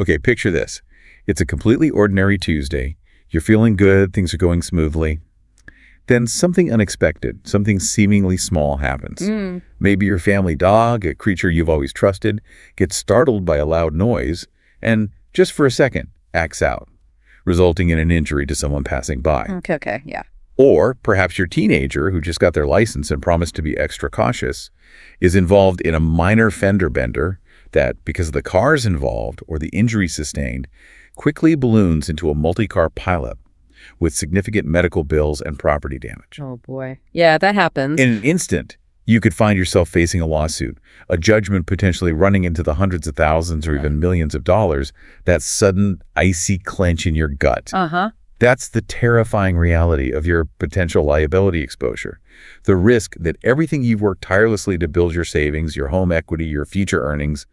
Okay, picture this. It's a completely ordinary Tuesday. You're feeling good, things are going smoothly. Then something unexpected, something seemingly small happens. Maybe your family dog, a creature you've always trusted, gets startled by a loud noise and, just for a second, acts out, resulting in an injury to someone passing by. Okay, yeah. Or perhaps your teenager, who just got their license and promised to be extra cautious, is involved in a minor fender bender that, because of the cars involved or the injury sustained, quickly balloons into a multi-car pileup with significant medical bills and property damage. Oh, boy. Yeah, that happens. In an instant, you could find yourself facing a lawsuit, a judgment potentially running into the hundreds of thousands or even millions of dollars, that sudden, icy clench in your gut. That's the terrifying reality of your potential liability exposure. The risk that everything you've worked tirelessly to build, your savings, your home equity, your future earnings,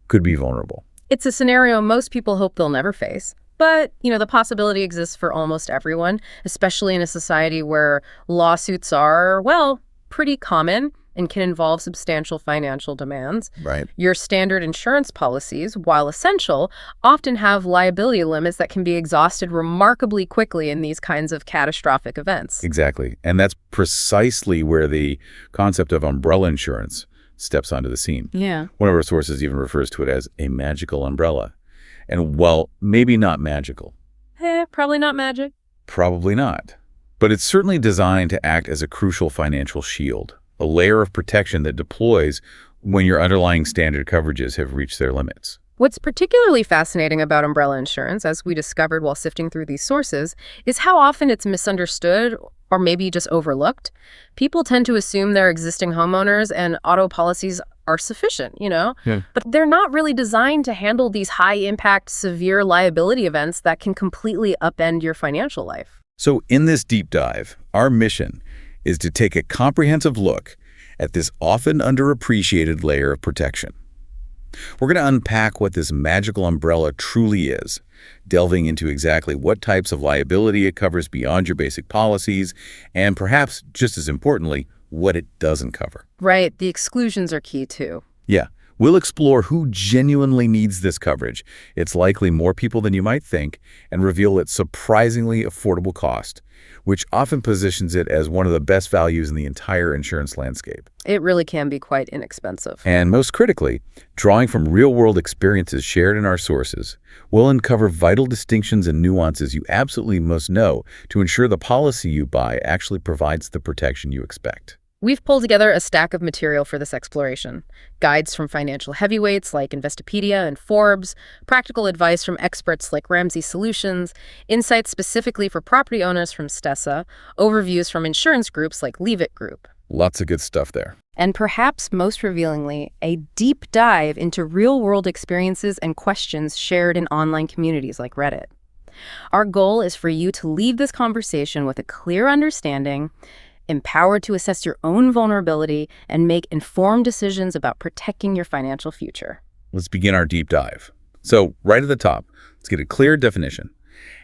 could be vulnerable. It's a scenario most people hope they'll never face. But, the possibility exists for almost everyone, especially in a society where lawsuits are, well, pretty common and can involve substantial financial demands. Right. Your standard insurance policies, while essential, often have liability limits that can be exhausted remarkably quickly in these kinds of catastrophic events. Exactly. And that's precisely where the concept of umbrella insurance steps onto the scene. Yeah. One of our sources even refers to it as a magical umbrella. And while maybe not magical. Probably not magic. Probably not. But it's certainly designed to act as a crucial financial shield, a layer of protection that deploys when your underlying standard coverages have reached their limits. What's particularly fascinating about umbrella insurance, as we discovered while sifting through these sources, is how often it's misunderstood or maybe just overlooked. People tend to assume their existing homeowners and auto policies are sufficient, But they're not really designed to handle these high-impact, severe liability events that can completely upend your financial life. So in this deep dive, our mission is to take a comprehensive look at this often underappreciated layer of protection. We're going to unpack what this magical umbrella truly is, delving into exactly what types of liability it covers beyond your basic policies, and perhaps, just as importantly, what it doesn't cover. Right. The exclusions are key, too. Yeah. We'll explore who genuinely needs this coverage. It's likely more people than you might think, and reveal its surprisingly affordable cost, which often positions it as one of the best values in the entire insurance landscape. It really can be quite inexpensive. And most critically, drawing from real-world experiences shared in our sources, we'll uncover vital distinctions and nuances you absolutely must know to ensure the policy you buy actually provides the protection you expect. We've pulled together a stack of material for this exploration. Guides from financial heavyweights like Investopedia and Forbes, practical advice from experts like Ramsey Solutions, insights specifically for property owners from Stessa, overviews from insurance groups like Leave It Group. Lots of good stuff there. And perhaps most revealingly, a deep dive into real-world experiences and questions shared in online communities like Reddit. Our goal is for you to leave this conversation with a clear understanding, empowered to assess your own vulnerability and make informed decisions about protecting your financial future. Let's begin our deep dive. So, right at the top, let's get a clear definition.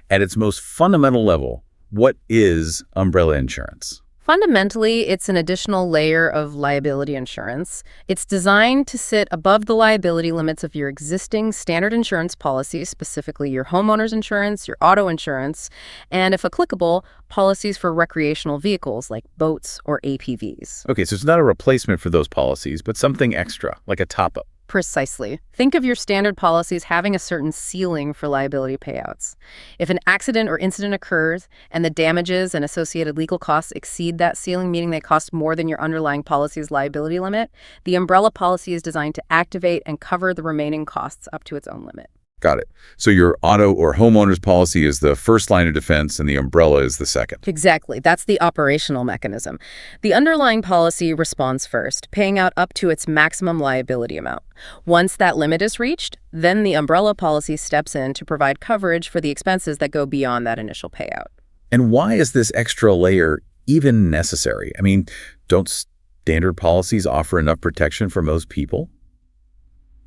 At its most fundamental level, what is umbrella insurance? Fundamentally, it's an additional layer of liability insurance. It's designed to sit above the liability limits of your existing standard insurance policies, specifically your homeowner's insurance, your auto insurance, and if applicable, policies for recreational vehicles like boats or APVs. Okay, so it's not a replacement for those policies, but something extra, like a top-up. Precisely. Think of your standard policies having a certain ceiling for liability payouts. If an accident or incident occurs and the damages and associated legal costs exceed that ceiling, meaning they cost more than your underlying policy's liability limit, the umbrella policy is designed to activate and cover the remaining costs up to its own limit. Got it. So your auto or homeowner's policy is the first line of defense and the umbrella is the second. Exactly. That's the operational mechanism. The underlying policy responds first, paying out up to its maximum liability amount. Once that limit is reached, then the umbrella policy steps in to provide coverage for the expenses that go beyond that initial payout. And why is this extra layer even necessary? I mean, don't standard policies offer enough protection for most people?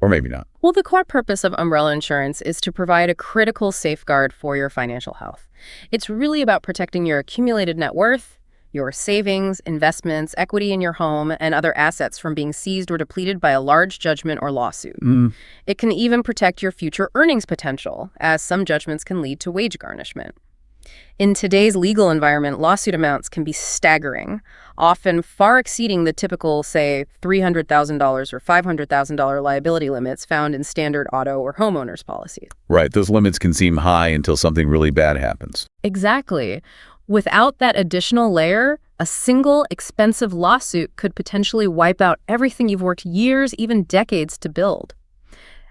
Or maybe not. Well, the core purpose of umbrella insurance is to provide a critical safeguard for your financial health. It's really about protecting your accumulated net worth, your savings, investments, equity in your home, and other assets from being seized or depleted by a large judgment or lawsuit. It can even protect your future earnings potential, as some judgments can lead to wage garnishment. In today's legal environment, lawsuit amounts can be staggering, often far exceeding the typical, say, $300,000 or $500,000 liability limits found in standard auto or homeowners policies. Right, those limits can seem high until something really bad happens. Exactly. Without that additional layer, a single expensive lawsuit could potentially wipe out everything you've worked years, even decades to build.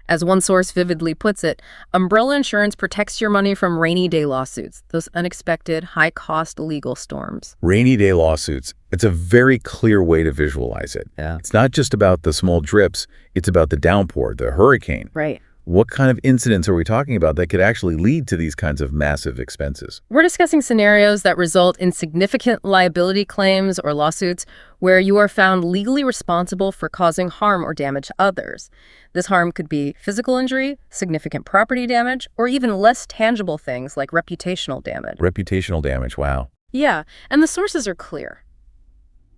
As one source vividly puts it, umbrella insurance protects your money from rainy day lawsuits, those unexpected, high-cost legal storms. Rainy day lawsuits, it's a very clear way to visualize it. Yeah. It's not just about the small drips, it's about the downpour, the hurricane. Right. What kind of incidents are we talking about that could actually lead to these kinds of massive expenses? We're discussing scenarios that result in significant liability claims or lawsuits where you are found legally responsible for causing harm or damage to others. This harm could be physical injury, significant property damage, or even less tangible things like reputational damage. Reputational damage, wow. Yeah, and the sources are clear.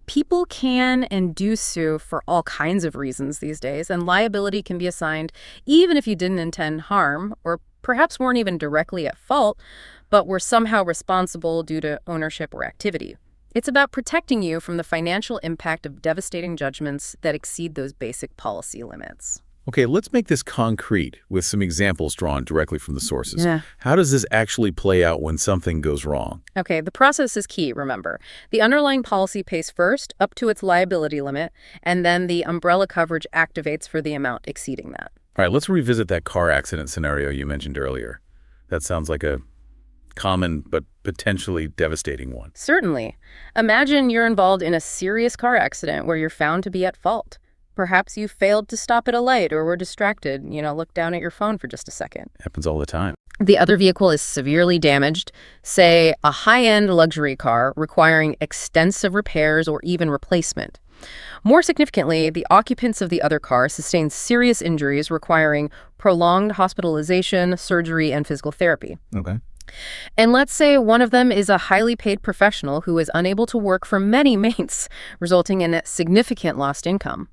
People can and do sue for all kinds of reasons these days, and liability can be assigned even if you didn't intend harm, or perhaps weren't even directly at fault, but were somehow responsible due to ownership or activity. It's about protecting you from the financial impact of devastating judgments that exceed those basic policy limits. Okay, let's make this concrete with some examples drawn directly from the sources. Yeah. How does this actually play out when something goes wrong? Okay, the process is key, remember. The underlying policy pays first, up to its liability limit, and then the umbrella coverage activates for the amount exceeding that. All right, let's revisit that car accident scenario you mentioned earlier. That sounds like a common but potentially devastating one. Certainly. Imagine you're involved in a serious car accident where you're found to be at fault. Perhaps you failed to stop at a light or were distracted, look down at your phone for just a second. Happens all the time. The other vehicle is severely damaged, say a high-end luxury car requiring extensive repairs or even replacement. More significantly, the occupants of the other car sustained serious injuries requiring prolonged hospitalization, surgery, and physical therapy. Okay. And let's say one of them is a highly paid professional who is unable to work for many months, resulting in a significant lost income.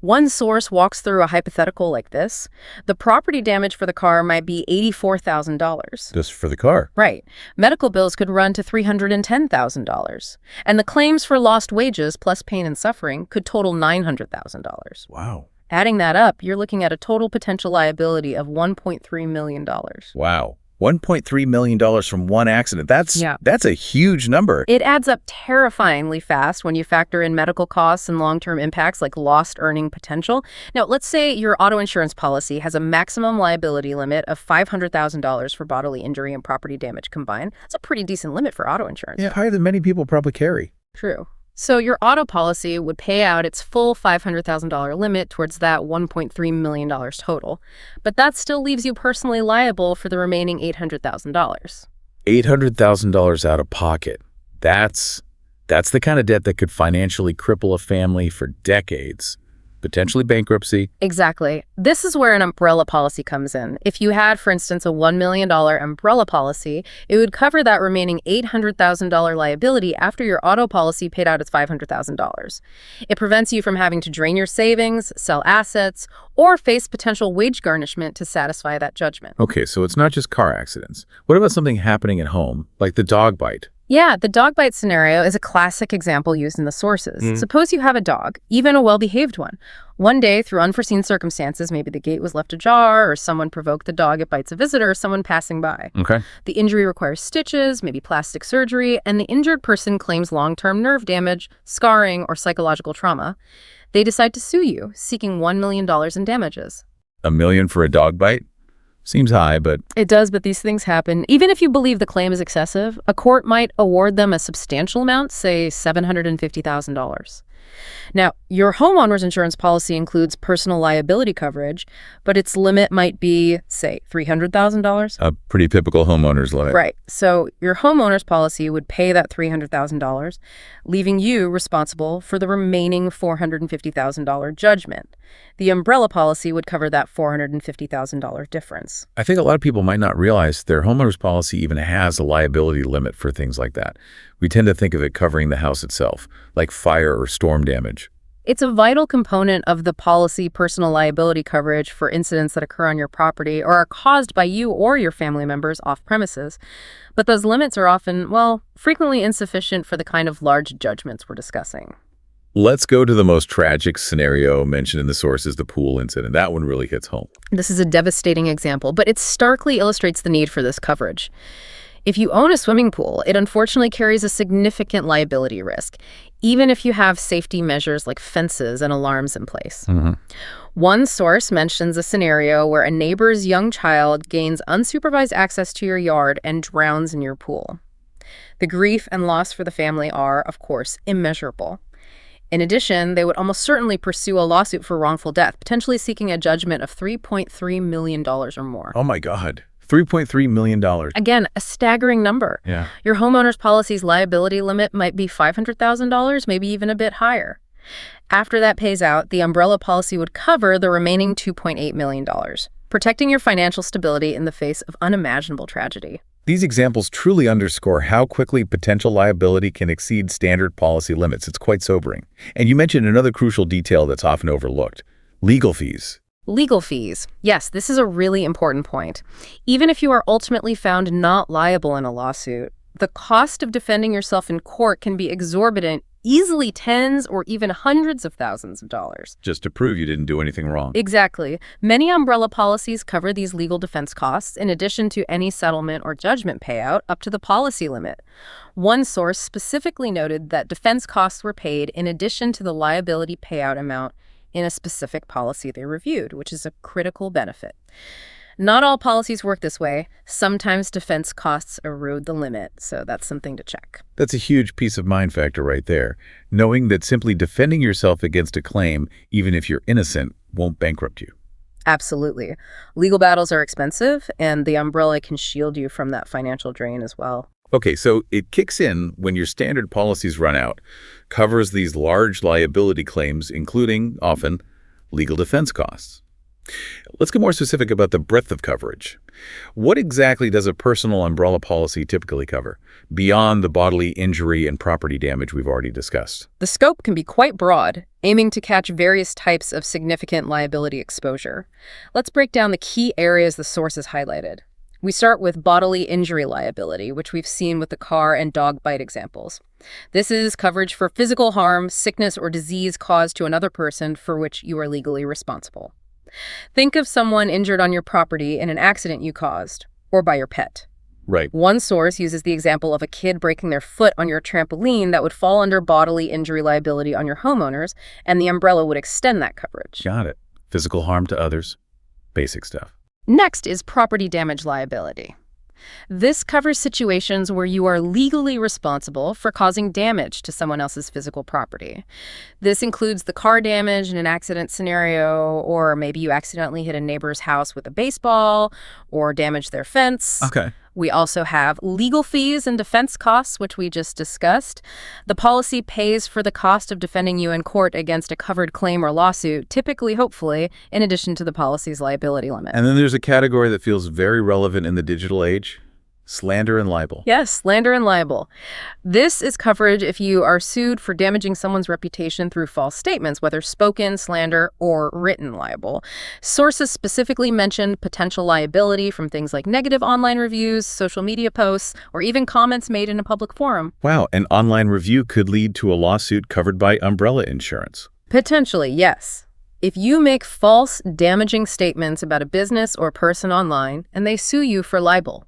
One source walks through a hypothetical like this. The property damage for the car might be $84,000. Just for the car? Right. Medical bills could run to $310,000. And the claims for lost wages plus pain and suffering could total $900,000. Wow. Adding that up, you're looking at a total potential liability of $1.3 million. Wow. $1.3 million from one accident. That's a huge number. It adds up terrifyingly fast when you factor in medical costs and long-term impacts like lost earning potential. Now, let's say your auto insurance policy has a maximum liability limit of $500,000 for bodily injury and property damage combined. That's a pretty decent limit for auto insurance. Yeah, higher than many people probably carry. True. So your auto policy would pay out its full $500,000 limit towards that $1.3 million total. But that still leaves you personally liable for the remaining $800,000. $800,000 out of pocket. That's the kind of debt that could financially cripple a family for decades. Potentially bankruptcy. Exactly. This is where an umbrella policy comes in. If you had, for instance, a $1 million umbrella policy, it would cover that remaining $800,000 liability after your auto policy paid out its $500,000. It prevents you from having to drain your savings, sell assets, or face potential wage garnishment to satisfy that judgment. Okay, so it's not just car accidents. What about something happening at home, like the dog bite? Yeah, the dog bite scenario is a classic example used in the sources. Suppose you have a dog, even a well-behaved one. One day, through unforeseen circumstances, maybe the gate was left ajar, or someone provoked the dog, it bites a visitor, or someone passing by. Okay. The injury requires stitches, maybe plastic surgery, and the injured person claims long-term nerve damage, scarring, or psychological trauma. They decide to sue you, seeking $1 million in damages. $1 million for a dog bite? Seems high, but... It does, but these things happen. Even if you believe the claim is excessive, a court might award them a substantial amount, say $750,000. Now, your homeowner's insurance policy includes personal liability coverage, but its limit might be, say, $300,000. A pretty typical homeowner's limit. Right. So your homeowner's policy would pay that $300,000, leaving you responsible for the remaining $450,000 judgment. The umbrella policy would cover that $450,000 difference. I think a lot of people might not realize their homeowner's policy even has a liability limit for things like that. We tend to think of it covering the house itself, like fire or storm damage. It's a vital component of the policy personal liability coverage for incidents that occur on your property or are caused by you or your family members off premises. But those limits are often, well, frequently insufficient for the kind of large judgments we're discussing. Let's go to the most tragic scenario mentioned in the sources, the pool incident. That one really hits home. This is a devastating example, but it starkly illustrates the need for this coverage. If you own a swimming pool, it unfortunately carries a significant liability risk, even if you have safety measures like fences and alarms in place. One source mentions a scenario where a neighbor's young child gains unsupervised access to your yard and drowns in your pool. The grief and loss for the family are, of course, immeasurable. In addition, they would almost certainly pursue a lawsuit for wrongful death, potentially seeking a judgment of $3.3 million or more. Oh my God. $3.3 million. Again, a staggering number. Yeah. Your homeowner's policy's liability limit might be $500,000, maybe even a bit higher. After that pays out, the umbrella policy would cover the remaining $2.8 million, protecting your financial stability in the face of unimaginable tragedy. These examples truly underscore how quickly potential liability can exceed standard policy limits. It's quite sobering. And you mentioned another crucial detail that's often overlooked: legal fees. Legal fees. Yes, this is a really important point. Even if you are ultimately found not liable in a lawsuit, the cost of defending yourself in court can be exorbitant, easily tens or even hundreds of thousands of dollars. Just to prove you didn't do anything wrong. Exactly. Many umbrella policies cover these legal defense costs in addition to any settlement or judgment payout up to the policy limit. One source specifically noted that defense costs were paid in addition to the liability payout amount in a specific policy they reviewed, which is a critical benefit. Not all policies work this way. Sometimes defense costs erode the limit, so that's something to check. That's a huge peace of mind factor right there, knowing that simply defending yourself against a claim, even if you're innocent, won't bankrupt you. Absolutely. Legal battles are expensive, and the umbrella can shield you from that financial drain as well. Okay, so it kicks in when your standard policies run out, covers these large liability claims, including, often, legal defense costs. Let's get more specific about the breadth of coverage. What exactly does a personal umbrella policy typically cover, beyond the bodily injury and property damage we've already discussed? The scope can be quite broad, aiming to catch various types of significant liability exposure. Let's break down the key areas the sources highlighted. We start with bodily injury liability, which we've seen with the car and dog bite examples. This is coverage for physical harm, sickness, or disease caused to another person for which you are legally responsible. Think of someone injured on your property in an accident you caused, or by your pet. Right. One source uses the example of a kid breaking their foot on your trampoline that would fall under bodily injury liability on your homeowners, and the umbrella would extend that coverage. Got it. Physical harm to others. Basic stuff. Next is property damage liability. This covers situations where you are legally responsible for causing damage to someone else's physical property. This includes the car damage in an accident scenario, or maybe you accidentally hit a neighbor's house with a baseball or damage their fence. Okay. We also have legal fees and defense costs, which we just discussed. The policy pays for the cost of defending you in court against a covered claim or lawsuit, typically, hopefully, in addition to the policy's liability limit. And then there's a category that feels very relevant in the digital age: slander and libel. Yes, slander and libel. This is coverage if you are sued for damaging someone's reputation through false statements, whether spoken, slander, or written libel. Sources specifically mentioned potential liability from things like negative online reviews, social media posts, or even comments made in a public forum. Wow, an online review could lead to a lawsuit covered by umbrella insurance. Potentially, yes. If you make false, damaging statements about a business or person online, and they sue you for libel,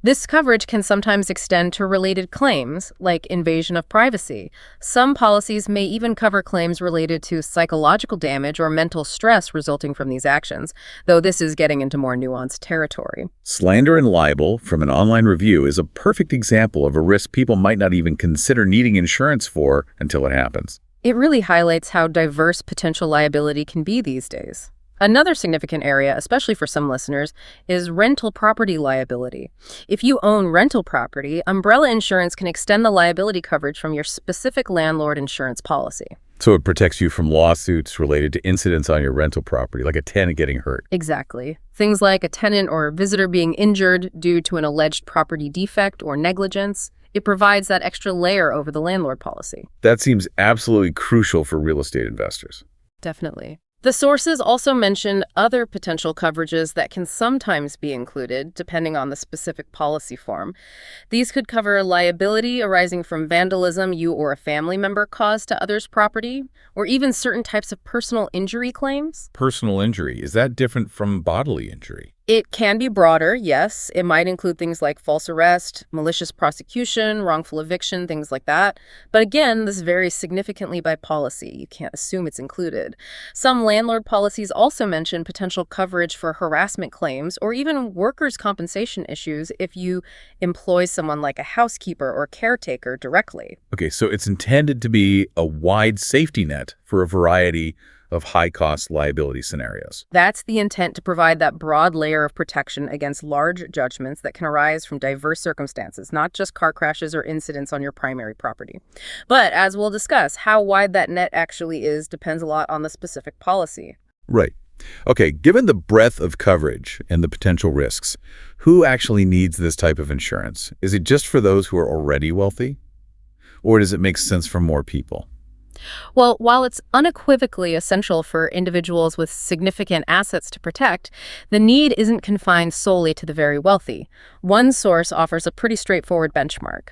this coverage can sometimes extend to related claims, like invasion of privacy. Some policies may even cover claims related to psychological damage or mental stress resulting from these actions, though this is getting into more nuanced territory. Slander and libel from an online review is a perfect example of a risk people might not even consider needing insurance for until it happens. It really highlights how diverse potential liability can be these days. Another significant area, especially for some listeners, is rental property liability. If you own rental property, umbrella insurance can extend the liability coverage from your specific landlord insurance policy. So it protects you from lawsuits related to incidents on your rental property, like a tenant getting hurt. Exactly. Things like a tenant or a visitor being injured due to an alleged property defect or negligence. It provides that extra layer over the landlord policy. That seems absolutely crucial for real estate investors. Definitely. The sources also mention other potential coverages that can sometimes be included, depending on the specific policy form. These could cover liability arising from vandalism you or a family member caused to others' property, or even certain types of personal injury claims. Personal injury, is that different from bodily injury? It can be broader, yes. It might include things like false arrest, malicious prosecution, wrongful eviction, things like that. But again, this varies significantly by policy. You can't assume it's included. Some landlord policies also mention potential coverage for harassment claims or even workers' compensation issues if you employ someone like a housekeeper or caretaker directly. Okay, so it's intended to be a wide safety net for a variety of high-cost liability scenarios. That's the intent, to provide that broad layer of protection against large judgments that can arise from diverse circumstances, not just car crashes or incidents on your primary property. But as we'll discuss, how wide that net actually is depends a lot on the specific policy. Right. Okay, given the breadth of coverage and the potential risks, who actually needs this type of insurance? Is it just for those who are already wealthy? Or does it make sense for more people? Well, while it's unequivocally essential for individuals with significant assets to protect, the need isn't confined solely to the very wealthy. One source offers a pretty straightforward benchmark.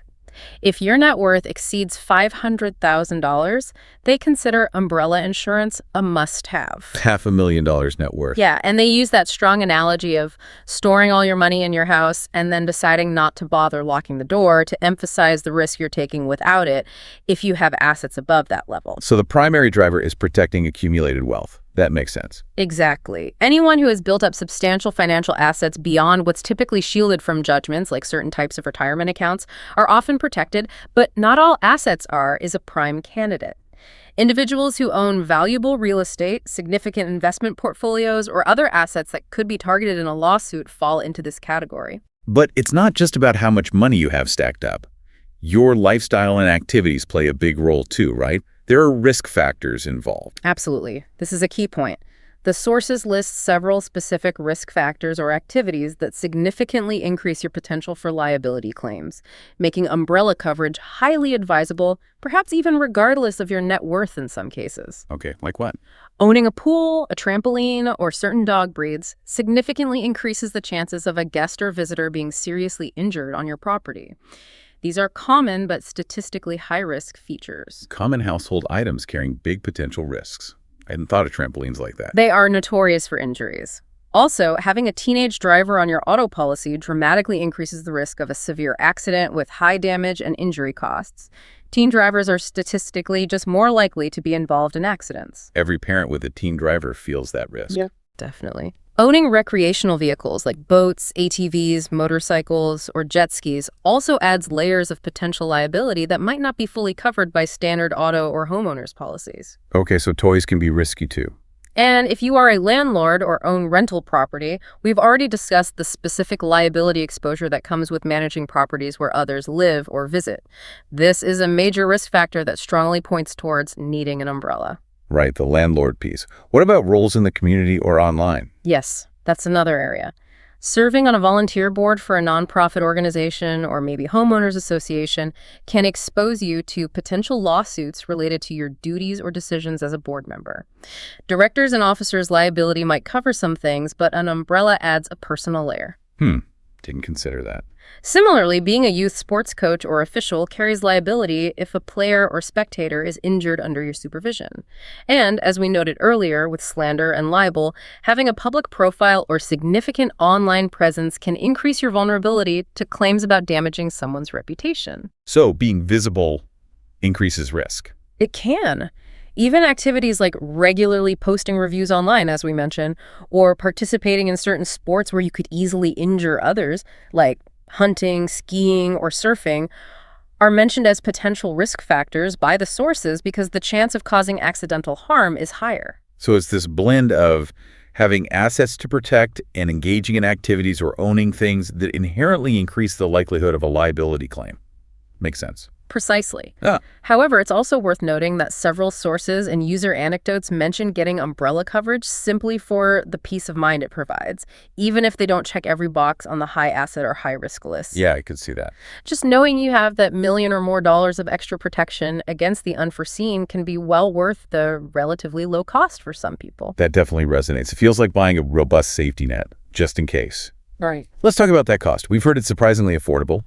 If your net worth exceeds $500,000, they consider umbrella insurance a must-have. $500,000 net worth. Yeah, and they use that strong analogy of storing all your money in your house and then deciding not to bother locking the door to emphasize the risk you're taking without it if you have assets above that level. So the primary driver is protecting accumulated wealth. That makes sense. Exactly. Anyone who has built up substantial financial assets beyond what's typically shielded from judgments, like certain types of retirement accounts, are often protected, but not all assets is a prime candidate. Individuals who own valuable real estate, significant investment portfolios, or other assets that could be targeted in a lawsuit fall into this category. But it's not just about how much money you have stacked up. Your lifestyle and activities play a big role too, right? There are risk factors involved. Absolutely. This is a key point. The sources list several specific risk factors or activities that significantly increase your potential for liability claims, making umbrella coverage highly advisable, perhaps even regardless of your net worth in some cases. Okay, like what? Owning a pool, a trampoline, or certain dog breeds significantly increases the chances of a guest or visitor being seriously injured on your property. These are common but statistically high-risk features. Common household items carrying big potential risks. I hadn't thought of trampolines like that. They are notorious for injuries. Also, having a teenage driver on your auto policy dramatically increases the risk of a severe accident with high damage and injury costs. Teen drivers are statistically just more likely to be involved in accidents. Every parent with a teen driver feels that risk. Yeah, definitely. Owning recreational vehicles like boats, ATVs, motorcycles, or jet skis also adds layers of potential liability that might not be fully covered by standard auto or homeowners policies. Okay, so toys can be risky too. And if you are a landlord or own rental property, we've already discussed the specific liability exposure that comes with managing properties where others live or visit. This is a major risk factor that strongly points towards needing an umbrella. Right, the landlord piece. What about roles in the community or online? Yes, that's another area. Serving on a volunteer board for a nonprofit organization or maybe homeowners association can expose you to potential lawsuits related to your duties or decisions as a board member. Directors and officers' liability might cover some things, but an umbrella adds a personal layer. Didn't consider that. Similarly, being a youth sports coach or official carries liability if a player or spectator is injured under your supervision. And, as we noted earlier with slander and libel, having a public profile or significant online presence can increase your vulnerability to claims about damaging someone's reputation. So being visible increases risk. It can. Even activities like regularly posting reviews online, as we mentioned, or participating in certain sports where you could easily injure others, like hunting, skiing, or surfing, are mentioned as potential risk factors by the sources because the chance of causing accidental harm is higher. So it's this blend of having assets to protect and engaging in activities or owning things that inherently increase the likelihood of a liability claim. Makes sense. Precisely. Ah. However, it's also worth noting that several sources and user anecdotes mention getting umbrella coverage simply for the peace of mind it provides, even if they don't check every box on the high asset or high risk list. Yeah, I could see that. Just knowing you have that $1 million or more of extra protection against the unforeseen can be well worth the relatively low cost for some people. That definitely resonates. It feels like buying a robust safety net, just in case. Right. Let's talk about that cost. We've heard it's surprisingly affordable.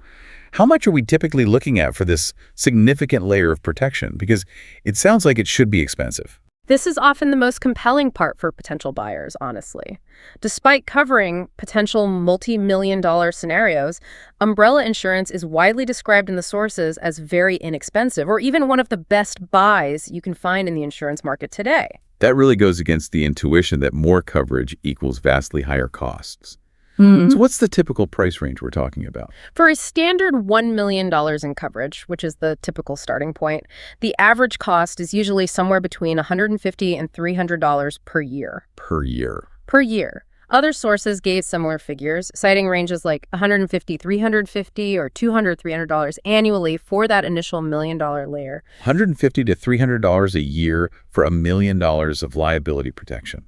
How much are we typically looking at for this significant layer of protection? Because it sounds like it should be expensive. This is often the most compelling part for potential buyers, honestly. Despite covering potential multi-million-dollar scenarios, umbrella insurance is widely described in the sources as very inexpensive, or even one of the best buys you can find in the insurance market today. That really goes against the intuition that more coverage equals vastly higher costs. Mm-hmm. So what's the typical price range we're talking about? For a standard $1 million in coverage, which is the typical starting point, the average cost is usually somewhere between $150 and $300 per year. Per year. Per year. Other sources gave similar figures, citing ranges like $150, $350, or $200, $300 annually for that initial $1 million layer. $150 to $300 a year for $1 million of liability protection.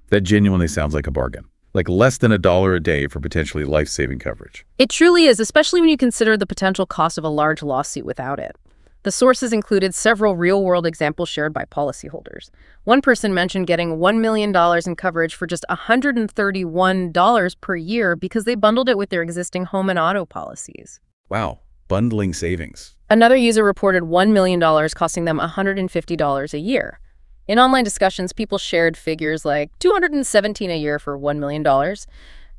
That genuinely sounds like a bargain. Like less than $1 a day for potentially life-saving coverage. It truly is, especially when you consider the potential cost of a large lawsuit without it. The sources included several real-world examples shared by policyholders. One person mentioned getting $1 million in coverage for just $131 per year because they bundled it with their existing home and auto policies. Wow, bundling savings. Another user reported $1 million costing them $150 a year. In online discussions, people shared figures like $217 a year for $1 million.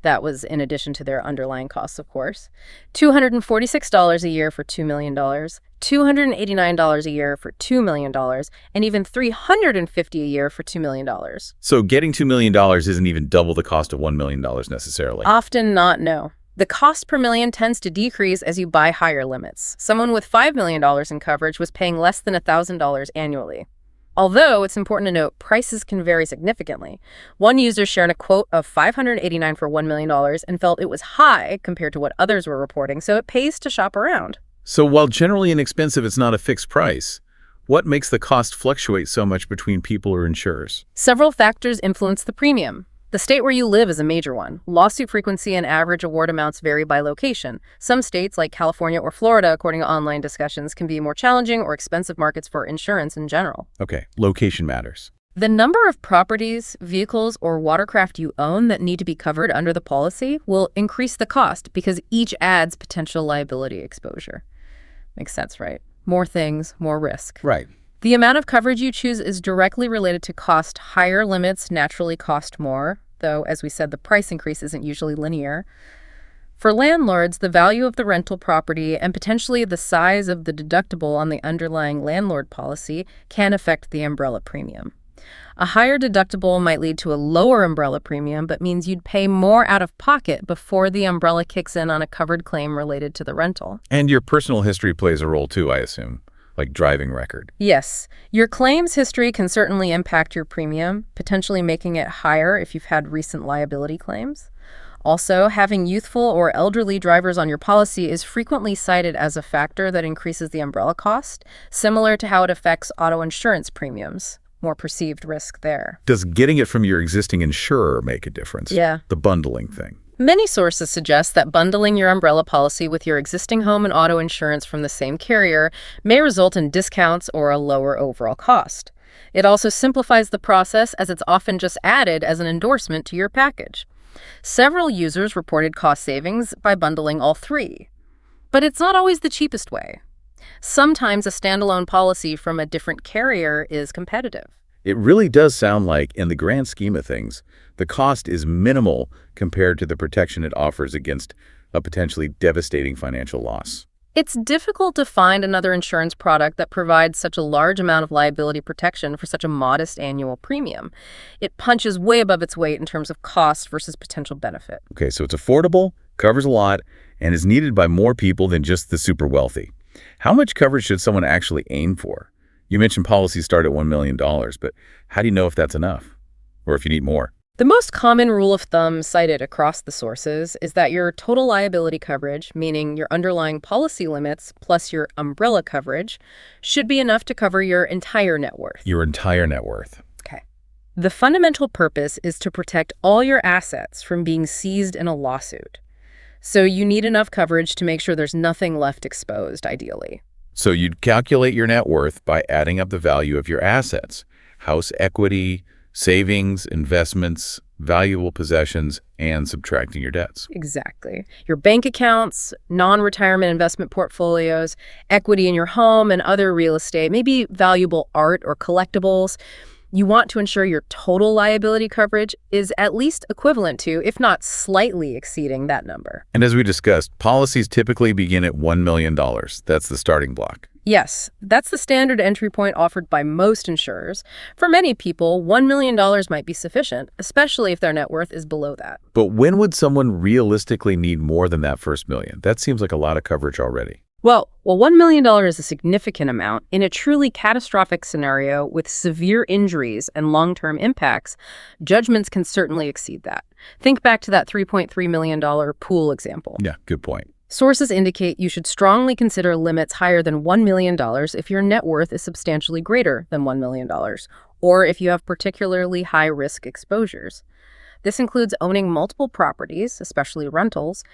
That was in addition to their underlying costs, of course. $246 a year for $2 million, $289 a year for $2 million, and even $350 a year for $2 million. So getting $2 million isn't even double the cost of $1 million necessarily. Often not, no. The cost per million tends to decrease as you buy higher limits. Someone with $5 million in coverage was paying less than $1,000 annually. Although it's important to note, prices can vary significantly. One user shared a quote of $589 for $1 million and felt it was high compared to what others were reporting, so it pays to shop around. So while generally inexpensive, it's not a fixed price. What makes the cost fluctuate so much between people or insurers? Several factors influence the premium. The state where you live is a major one. Lawsuit frequency and average award amounts vary by location. Some states, like California or Florida, according to online discussions, can be more challenging or expensive markets for insurance in general. Okay, location matters. The number of properties, vehicles, or watercraft you own that need to be covered under the policy will increase the cost because each adds potential liability exposure. Makes sense, right? More things, more risk. Right. The amount of coverage you choose is directly related to cost. Higher limits naturally cost more, though, as we said, the price increase isn't usually linear. For landlords, the value of the rental property and potentially the size of the deductible on the underlying landlord policy can affect the umbrella premium. A higher deductible might lead to a lower umbrella premium, but means you'd pay more out of pocket before the umbrella kicks in on a covered claim related to the rental. And your personal history plays a role too, I assume. Like driving record. Yes. Your claims history can certainly impact your premium, potentially making it higher if you've had recent liability claims. Also, having youthful or elderly drivers on your policy is frequently cited as a factor that increases the umbrella cost, similar to how it affects auto insurance premiums. More perceived risk there. Does getting it from your existing insurer make a difference? Yeah. The bundling thing. Many sources suggest that bundling your umbrella policy with your existing home and auto insurance from the same carrier may result in discounts or a lower overall cost. It also simplifies the process as it's often just added as an endorsement to your package. Several users reported cost savings by bundling all three. But it's not always the cheapest way. Sometimes a standalone policy from a different carrier is competitive. It really does sound like, in the grand scheme of things, the cost is minimal compared to the protection it offers against a potentially devastating financial loss. It's difficult to find another insurance product that provides such a large amount of liability protection for such a modest annual premium. It punches way above its weight in terms of cost versus potential benefit. Okay, so it's affordable, covers a lot, and is needed by more people than just the super wealthy. How much coverage should someone actually aim for? You mentioned policies start at $1 million, but how do you know if that's enough or if you need more? The most common rule of thumb cited across the sources is that your total liability coverage, meaning your underlying policy limits plus your umbrella coverage, should be enough to cover your entire net worth. Your entire net worth. Okay. The fundamental purpose is to protect all your assets from being seized in a lawsuit. So you need enough coverage to make sure there's nothing left exposed, ideally. So you'd calculate your net worth by adding up the value of your assets, house equity, savings, investments, valuable possessions, and subtracting your debts. Exactly. Your bank accounts, non-retirement investment portfolios, equity in your home and other real estate, maybe valuable art or collectibles. You want to ensure your total liability coverage is at least equivalent to, if not slightly exceeding, that number. And as we discussed, policies typically begin at $1 million. That's the starting block. Yes, that's the standard entry point offered by most insurers. For many people, $1 million might be sufficient, especially if their net worth is below that. But when would someone realistically need more than that first million? That seems like a lot of coverage already. Well, $1 million is a significant amount. In a truly catastrophic scenario with severe injuries and long-term impacts, judgments can certainly exceed that. Think back to that $3.3 million pool example. Yeah, good point. Sources indicate you should strongly consider limits higher than $1 million if your net worth is substantially greater than $1 million, or if you have particularly high-risk exposures. This includes owning multiple properties, especially rentals,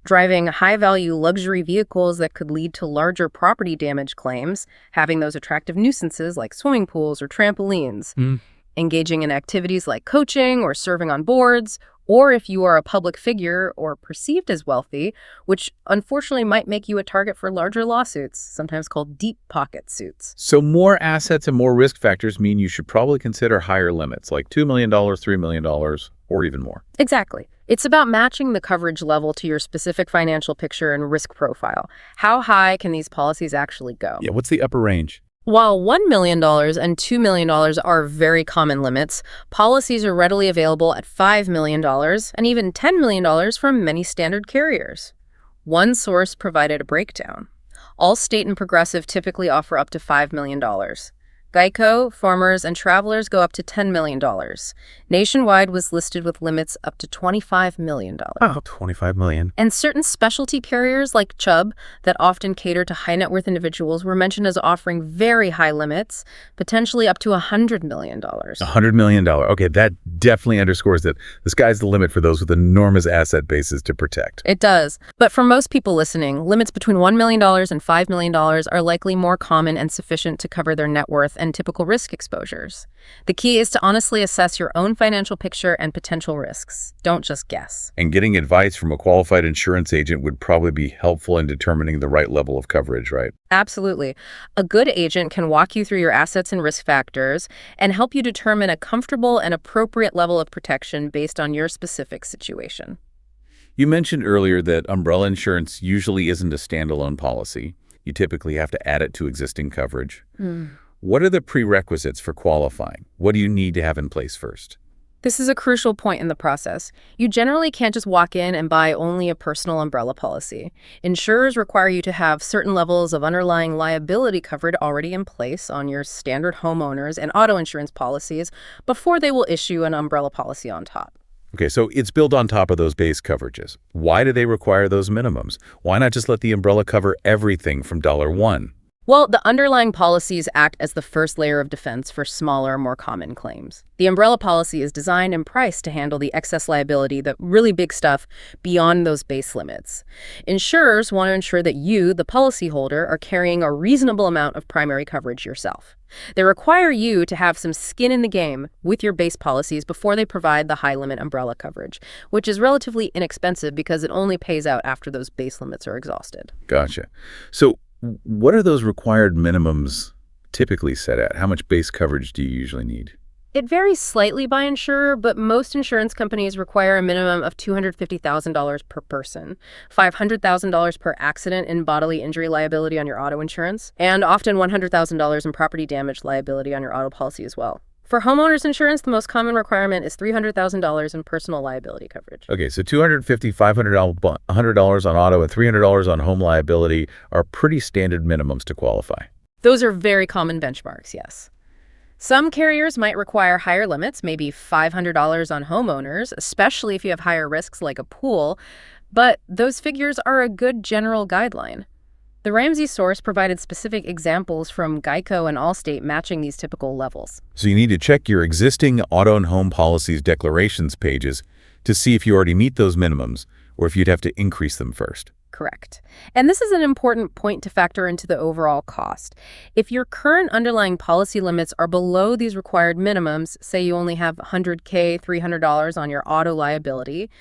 driving high-value luxury vehicles that could lead to larger property damage claims, having those attractive nuisances like swimming pools or trampolines, engaging in activities like coaching or serving on boards, or if you are a public figure or perceived as wealthy, which unfortunately might make you a target for larger lawsuits, sometimes called deep pocket suits. So more assets and more risk factors mean you should probably consider higher limits, like $2 million, $3 million, or even more. Exactly. It's about matching the coverage level to your specific financial picture and risk profile. How high can these policies actually go? Yeah, what's the upper range? While $1 million and $2 million are very common limits, policies are readily available at $5 million and even $10 million from many standard carriers. One source provided a breakdown. Allstate and Progressive typically offer up to $5 million. Geico, Farmers, and Travelers go up to $10 million. Nationwide was listed with limits up to $25 million. Oh, $25 million. And certain specialty carriers like Chubb that often cater to high net worth individuals were mentioned as offering very high limits, potentially up to $100 million. $100 million. Okay, that definitely underscores that the sky's the limit for those with enormous asset bases to protect. It does. But for most people listening, limits between $1 million and $5 million are likely more common and sufficient to cover their net worth and typical risk exposures. The key is to honestly assess your own financial picture and potential risks. Don't just guess. And getting advice from a qualified insurance agent would probably be helpful in determining the right level of coverage, right? Absolutely. A good agent can walk you through your assets and risk factors and help you determine a comfortable and appropriate level of protection based on your specific situation. You mentioned earlier that umbrella insurance usually isn't a standalone policy. You typically have to add it to existing coverage. What are the prerequisites for qualifying? What do you need to have in place first? This is a crucial point in the process. You generally can't just walk in and buy only a personal umbrella policy. Insurers require you to have certain levels of underlying liability coverage already in place on your standard homeowners and auto insurance policies before they will issue an umbrella policy on top. Okay, so it's built on top of those base coverages. Why do they require those minimums? Why not just let the umbrella cover everything from $1? Well, the underlying policies act as the first layer of defense for smaller, more common claims. The umbrella policy is designed and priced to handle the excess liability, the really big stuff, beyond those base limits. Insurers want to ensure that you, the policyholder, are carrying a reasonable amount of primary coverage yourself. They require you to have some skin in the game with your base policies before they provide the high-limit umbrella coverage, which is relatively inexpensive because it only pays out after those base limits are exhausted. Gotcha. So what are those required minimums typically set at? How much base coverage do you usually need? It varies slightly by insurer, but most insurance companies require a minimum of $250,000 per person, $500,000 per accident and bodily injury liability on your auto insurance, and often $100,000 in property damage liability on your auto policy as well. For homeowners insurance, the most common requirement is $300,000 in personal liability coverage. Okay, so $250, $500, $100 on auto and $300 on home liability are pretty standard minimums to qualify. Those are very common benchmarks, yes. Some carriers might require higher limits, maybe $500 on homeowners, especially if you have higher risks like a pool, but those figures are a good general guideline. The Ramsey source provided specific examples from Geico and Allstate matching these typical levels. So you need to check your existing auto and home policies declarations pages to see if you already meet those minimums or if you'd have to increase them first. Correct. And this is an important point to factor into the overall cost. If your current underlying policy limits are below these required minimums, say you only have $100K, $300 on your auto liability,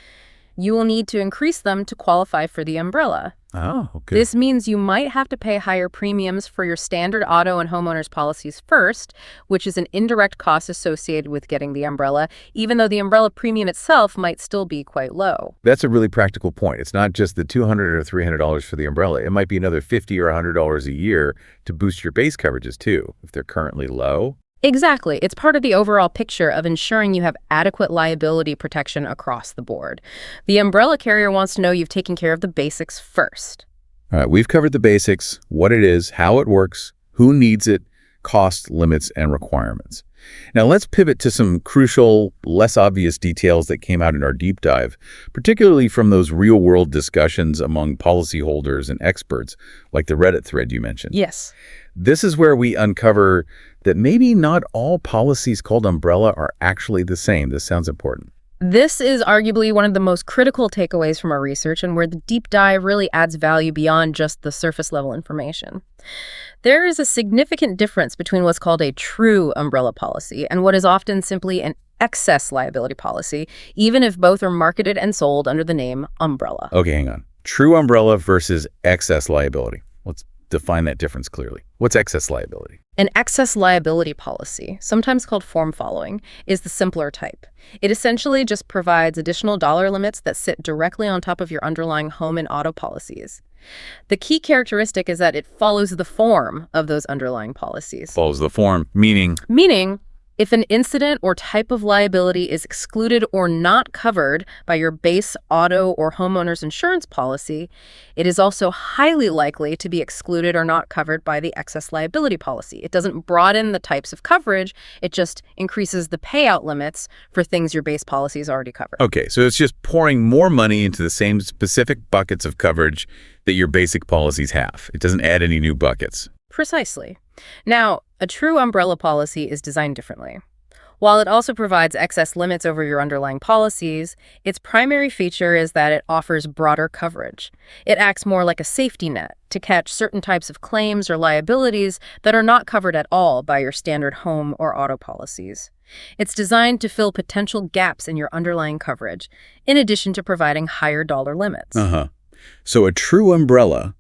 you will need to increase them to qualify for the umbrella. Oh, okay. This means you might have to pay higher premiums for your standard auto and homeowners policies first, which is an indirect cost associated with getting the umbrella, even though the umbrella premium itself might still be quite low. That's a really practical point. It's not just the $200 or $300 for the umbrella. It might be another $50 or $100 a year to boost your base coverages too, if they're currently low. Exactly. It's part of the overall picture of ensuring you have adequate liability protection across the board. The umbrella carrier wants to know you've taken care of the basics first. All right, we've covered the basics, what it is, how it works, who needs it, cost, limits, and requirements. Now let's pivot to some crucial, less obvious details that came out in our deep dive, particularly from those real-world discussions among policyholders and experts, like the Reddit thread you mentioned. Yes. This is where we uncover that maybe not all policies called umbrella are actually the same. This sounds important. This is arguably one of the most critical takeaways from our research and where the deep dive really adds value beyond just the surface level information. There is a significant difference between what's called a true umbrella policy and what is often simply an excess liability policy, even if both are marketed and sold under the name umbrella. Okay, hang on. True umbrella versus excess liability. Let's define that difference clearly. What's excess liability? An excess liability policy, sometimes called form following, is the simpler type. It essentially just provides additional dollar limits that sit directly on top of your underlying home and auto policies. The key characteristic is that it follows the form of those underlying policies. Follows the form, meaning? Meaning, if an incident or type of liability is excluded or not covered by your base auto or homeowner's insurance policy, it is also highly likely to be excluded or not covered by the excess liability policy. It doesn't broaden the types of coverage, it just increases the payout limits for things your base policies already cover. Okay, so it's just pouring more money into the same specific buckets of coverage that your basic policies have. It doesn't add any new buckets. Precisely. Now, a true umbrella policy is designed differently. While it also provides excess limits over your underlying policies, its primary feature is that it offers broader coverage. It acts more like a safety net to catch certain types of claims or liabilities that are not covered at all by your standard home or auto policies. It's designed to fill potential gaps in your underlying coverage, in addition to providing higher dollar limits. So a true umbrella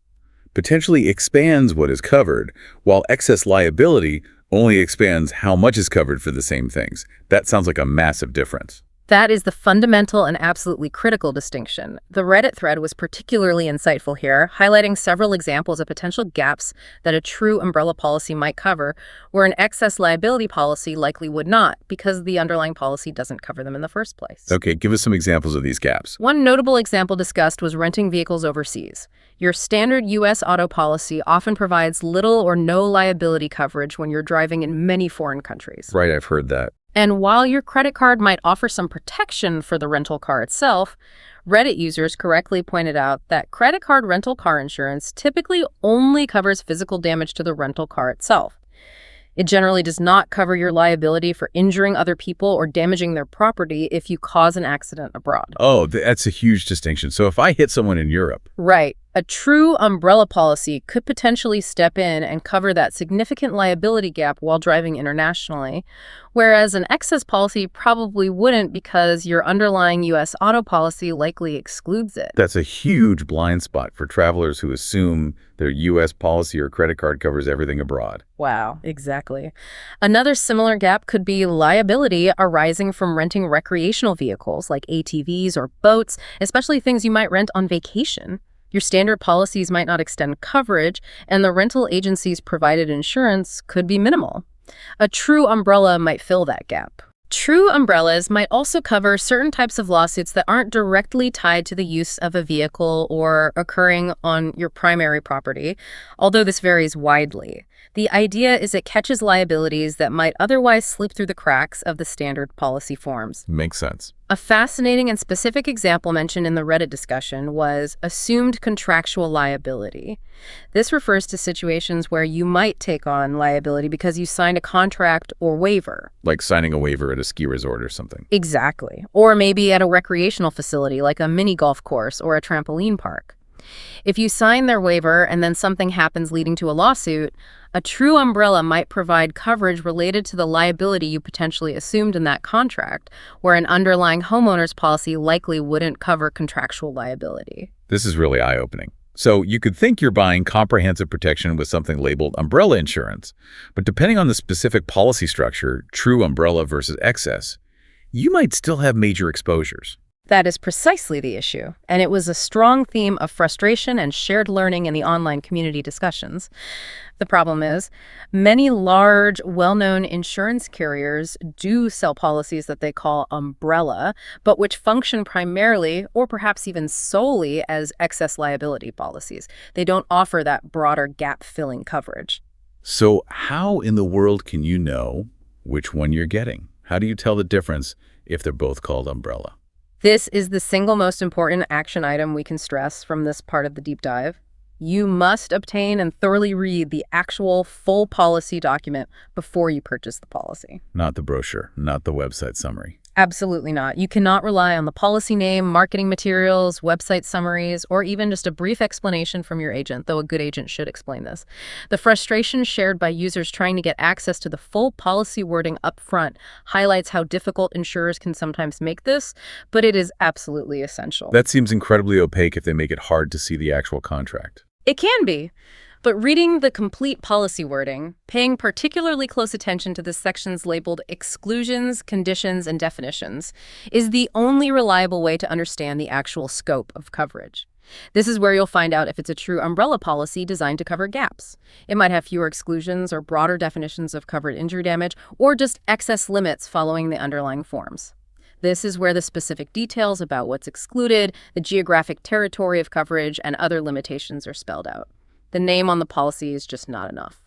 potentially expands what is covered, while excess liability only expands how much is covered for the same things. That sounds like a massive difference. That is the fundamental and absolutely critical distinction. The Reddit thread was particularly insightful here, highlighting several examples of potential gaps that a true umbrella policy might cover, where an excess liability policy likely would not, because the underlying policy doesn't cover them in the first place. Okay, give us some examples of these gaps. One notable example discussed was renting vehicles overseas. Your standard U.S. auto policy often provides little or no liability coverage when you're driving in many foreign countries. Right, I've heard that. And while your credit card might offer some protection for the rental car itself, Reddit users correctly pointed out that credit card rental car insurance typically only covers physical damage to the rental car itself. It generally does not cover your liability for injuring other people or damaging their property if you cause an accident abroad. Oh, that's a huge distinction. So if I hit someone in Europe... Right. A true umbrella policy could potentially step in and cover that significant liability gap while driving internationally, whereas an excess policy probably wouldn't because your underlying U.S. auto policy likely excludes it. That's a huge blind spot for travelers who assume their U.S. policy or credit card covers everything abroad. Wow, exactly. Another similar gap could be liability arising from renting recreational vehicles like ATVs or boats, especially things you might rent on vacation. Your standard policies might not extend coverage, and the rental agency's provided insurance could be minimal. A true umbrella might fill that gap. True umbrellas might also cover certain types of lawsuits that aren't directly tied to the use of a vehicle or occurring on your primary property, although this varies widely. The idea is it catches liabilities that might otherwise slip through the cracks of the standard policy forms. Makes sense. A fascinating and specific example mentioned in the Reddit discussion was assumed contractual liability. This refers to situations where you might take on liability because you signed a contract or waiver. Like signing a waiver at a ski resort or something. Exactly. Or maybe at a recreational facility like a mini golf course or a trampoline park. If you sign their waiver and then something happens leading to a lawsuit, a true umbrella might provide coverage related to the liability you potentially assumed in that contract, where an underlying homeowner's policy likely wouldn't cover contractual liability. This is really eye-opening. So you could think you're buying comprehensive protection with something labeled umbrella insurance, but depending on the specific policy structure, true umbrella versus excess, you might still have major exposures. That is precisely the issue, and it was a strong theme of frustration and shared learning in the online community discussions. The problem is, many large, well-known insurance carriers do sell policies that they call umbrella, but which function primarily, or perhaps even solely, as excess liability policies. They don't offer that broader gap-filling coverage. So how in the world can you know which one you're getting? How do you tell the difference if they're both called umbrella? This is the single most important action item we can stress from this part of the deep dive. You must obtain and thoroughly read the actual full policy document before you purchase the policy. Not the brochure, not the website summary. Absolutely not. You cannot rely on the policy name, marketing materials, website summaries, or even just a brief explanation from your agent, though a good agent should explain this. The frustration shared by users trying to get access to the full policy wording up front highlights how difficult insurers can sometimes make this, but it is absolutely essential. That seems incredibly opaque if they make it hard to see the actual contract. It can be. But reading the complete policy wording, paying particularly close attention to the sections labeled exclusions, conditions, and definitions, is the only reliable way to understand the actual scope of coverage. This is where you'll find out if it's a true umbrella policy designed to cover gaps. It might have fewer exclusions or broader definitions of covered injury damage, or just excess limits following the underlying forms. This is where the specific details about what's excluded, the geographic territory of coverage, and other limitations are spelled out. The name on the policy is just not enough.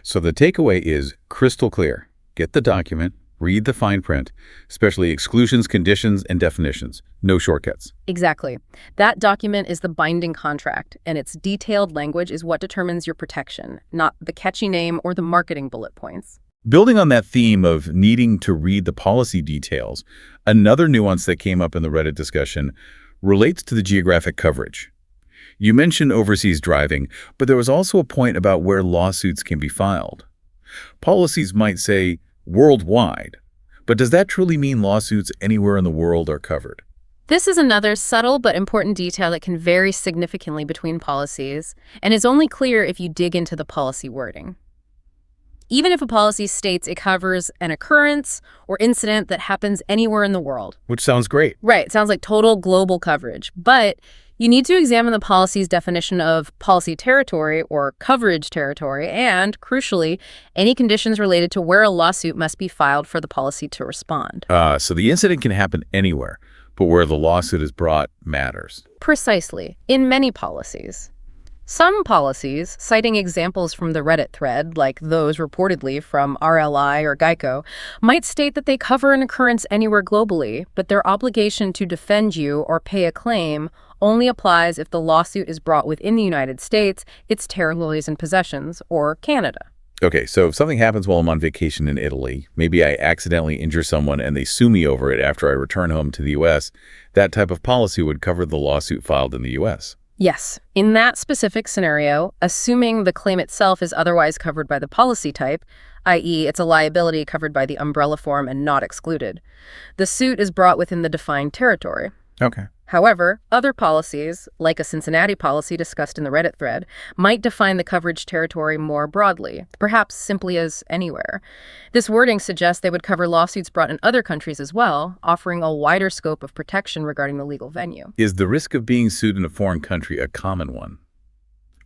So the takeaway is crystal clear. Get the document, read the fine print, especially exclusions, conditions, and definitions. No shortcuts. Exactly. That document is the binding contract, and its detailed language is what determines your protection, not the catchy name or the marketing bullet points. Building on that theme of needing to read the policy details, another nuance that came up in the Reddit discussion relates to the geographic coverage. You mentioned overseas driving, but there was also a point about where lawsuits can be filed. Policies might say worldwide, but does that truly mean lawsuits anywhere in the world are covered? This is another subtle but important detail that can vary significantly between policies, and is only clear if you dig into the policy wording. Even if a policy states it covers an occurrence or incident that happens anywhere in the world. Which sounds great. Right, it sounds like total global coverage, but you need to examine the policy's definition of policy territory or coverage territory and, crucially, any conditions related to where a lawsuit must be filed for the policy to respond. So the incident can happen anywhere, but where the lawsuit is brought matters. Precisely, in many policies. Some policies, citing examples from the Reddit thread, like those reportedly from RLI or Geico, might state that they cover an occurrence anywhere globally, but their obligation to defend you or pay a claim only applies if the lawsuit is brought within the United States, its territories and possessions, or Canada. Okay, so if something happens while I'm on vacation in Italy, maybe I accidentally injure someone and they sue me over it after I return home to the U.S., that type of policy would cover the lawsuit filed in the U.S. Yes. In that specific scenario, assuming the claim itself is otherwise covered by the policy type, i.e. it's a liability covered by the umbrella form and not excluded, the suit is brought within the defined territory. Okay. However, other policies, like a Cincinnati policy discussed in the Reddit thread, might define the coverage territory more broadly, perhaps simply as anywhere. This wording suggests they would cover lawsuits brought in other countries as well, offering a wider scope of protection regarding the legal venue. Is the risk of being sued in a foreign country a common one?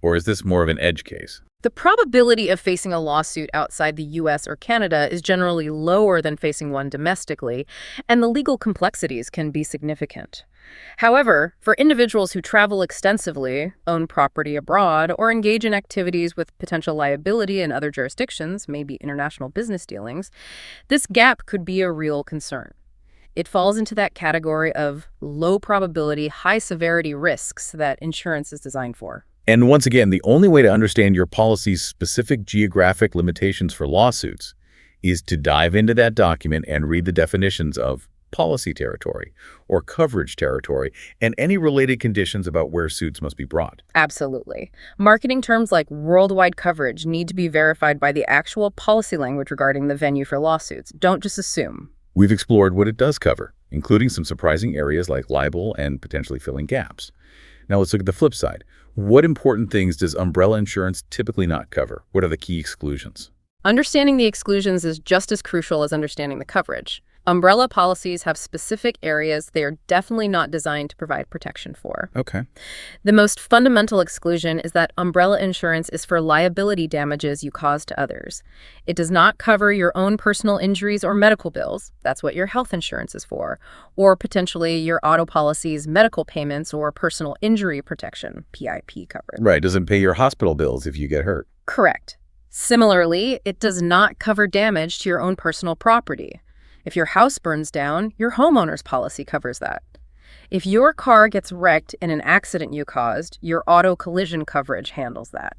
Or is this more of an edge case? The probability of facing a lawsuit outside the US or Canada is generally lower than facing one domestically, and the legal complexities can be significant. However, for individuals who travel extensively, own property abroad, or engage in activities with potential liability in other jurisdictions, maybe international business dealings, this gap could be a real concern. It falls into that category of low probability, high severity risks that insurance is designed for. And once again, the only way to understand your policy's specific geographic limitations for lawsuits is to dive into that document and read the definitions of policy territory or coverage territory and any related conditions about where suits must be brought. Absolutely. Marketing terms like worldwide coverage need to be verified by the actual policy language regarding the venue for lawsuits. Don't just assume. We've explored what it does cover, including some surprising areas like libel and potentially filling gaps. Now let's look at the flip side. What important things does umbrella insurance typically not cover? What are the key exclusions? Understanding the exclusions is just as crucial as understanding the coverage. Umbrella policies have specific areas they are definitely not designed to provide protection for. Okay. The most fundamental exclusion is that umbrella insurance is for liability damages you cause to others. It does not cover your own personal injuries or medical bills. That's what your health insurance is for. Or potentially your auto policy's medical payments or personal injury protection, PIP coverage. Right. Doesn't pay your hospital bills if you get hurt. Correct. Similarly, it does not cover damage to your own personal property. If your house burns down, your homeowner's policy covers that. If your car gets wrecked in an accident you caused, your auto collision coverage handles that.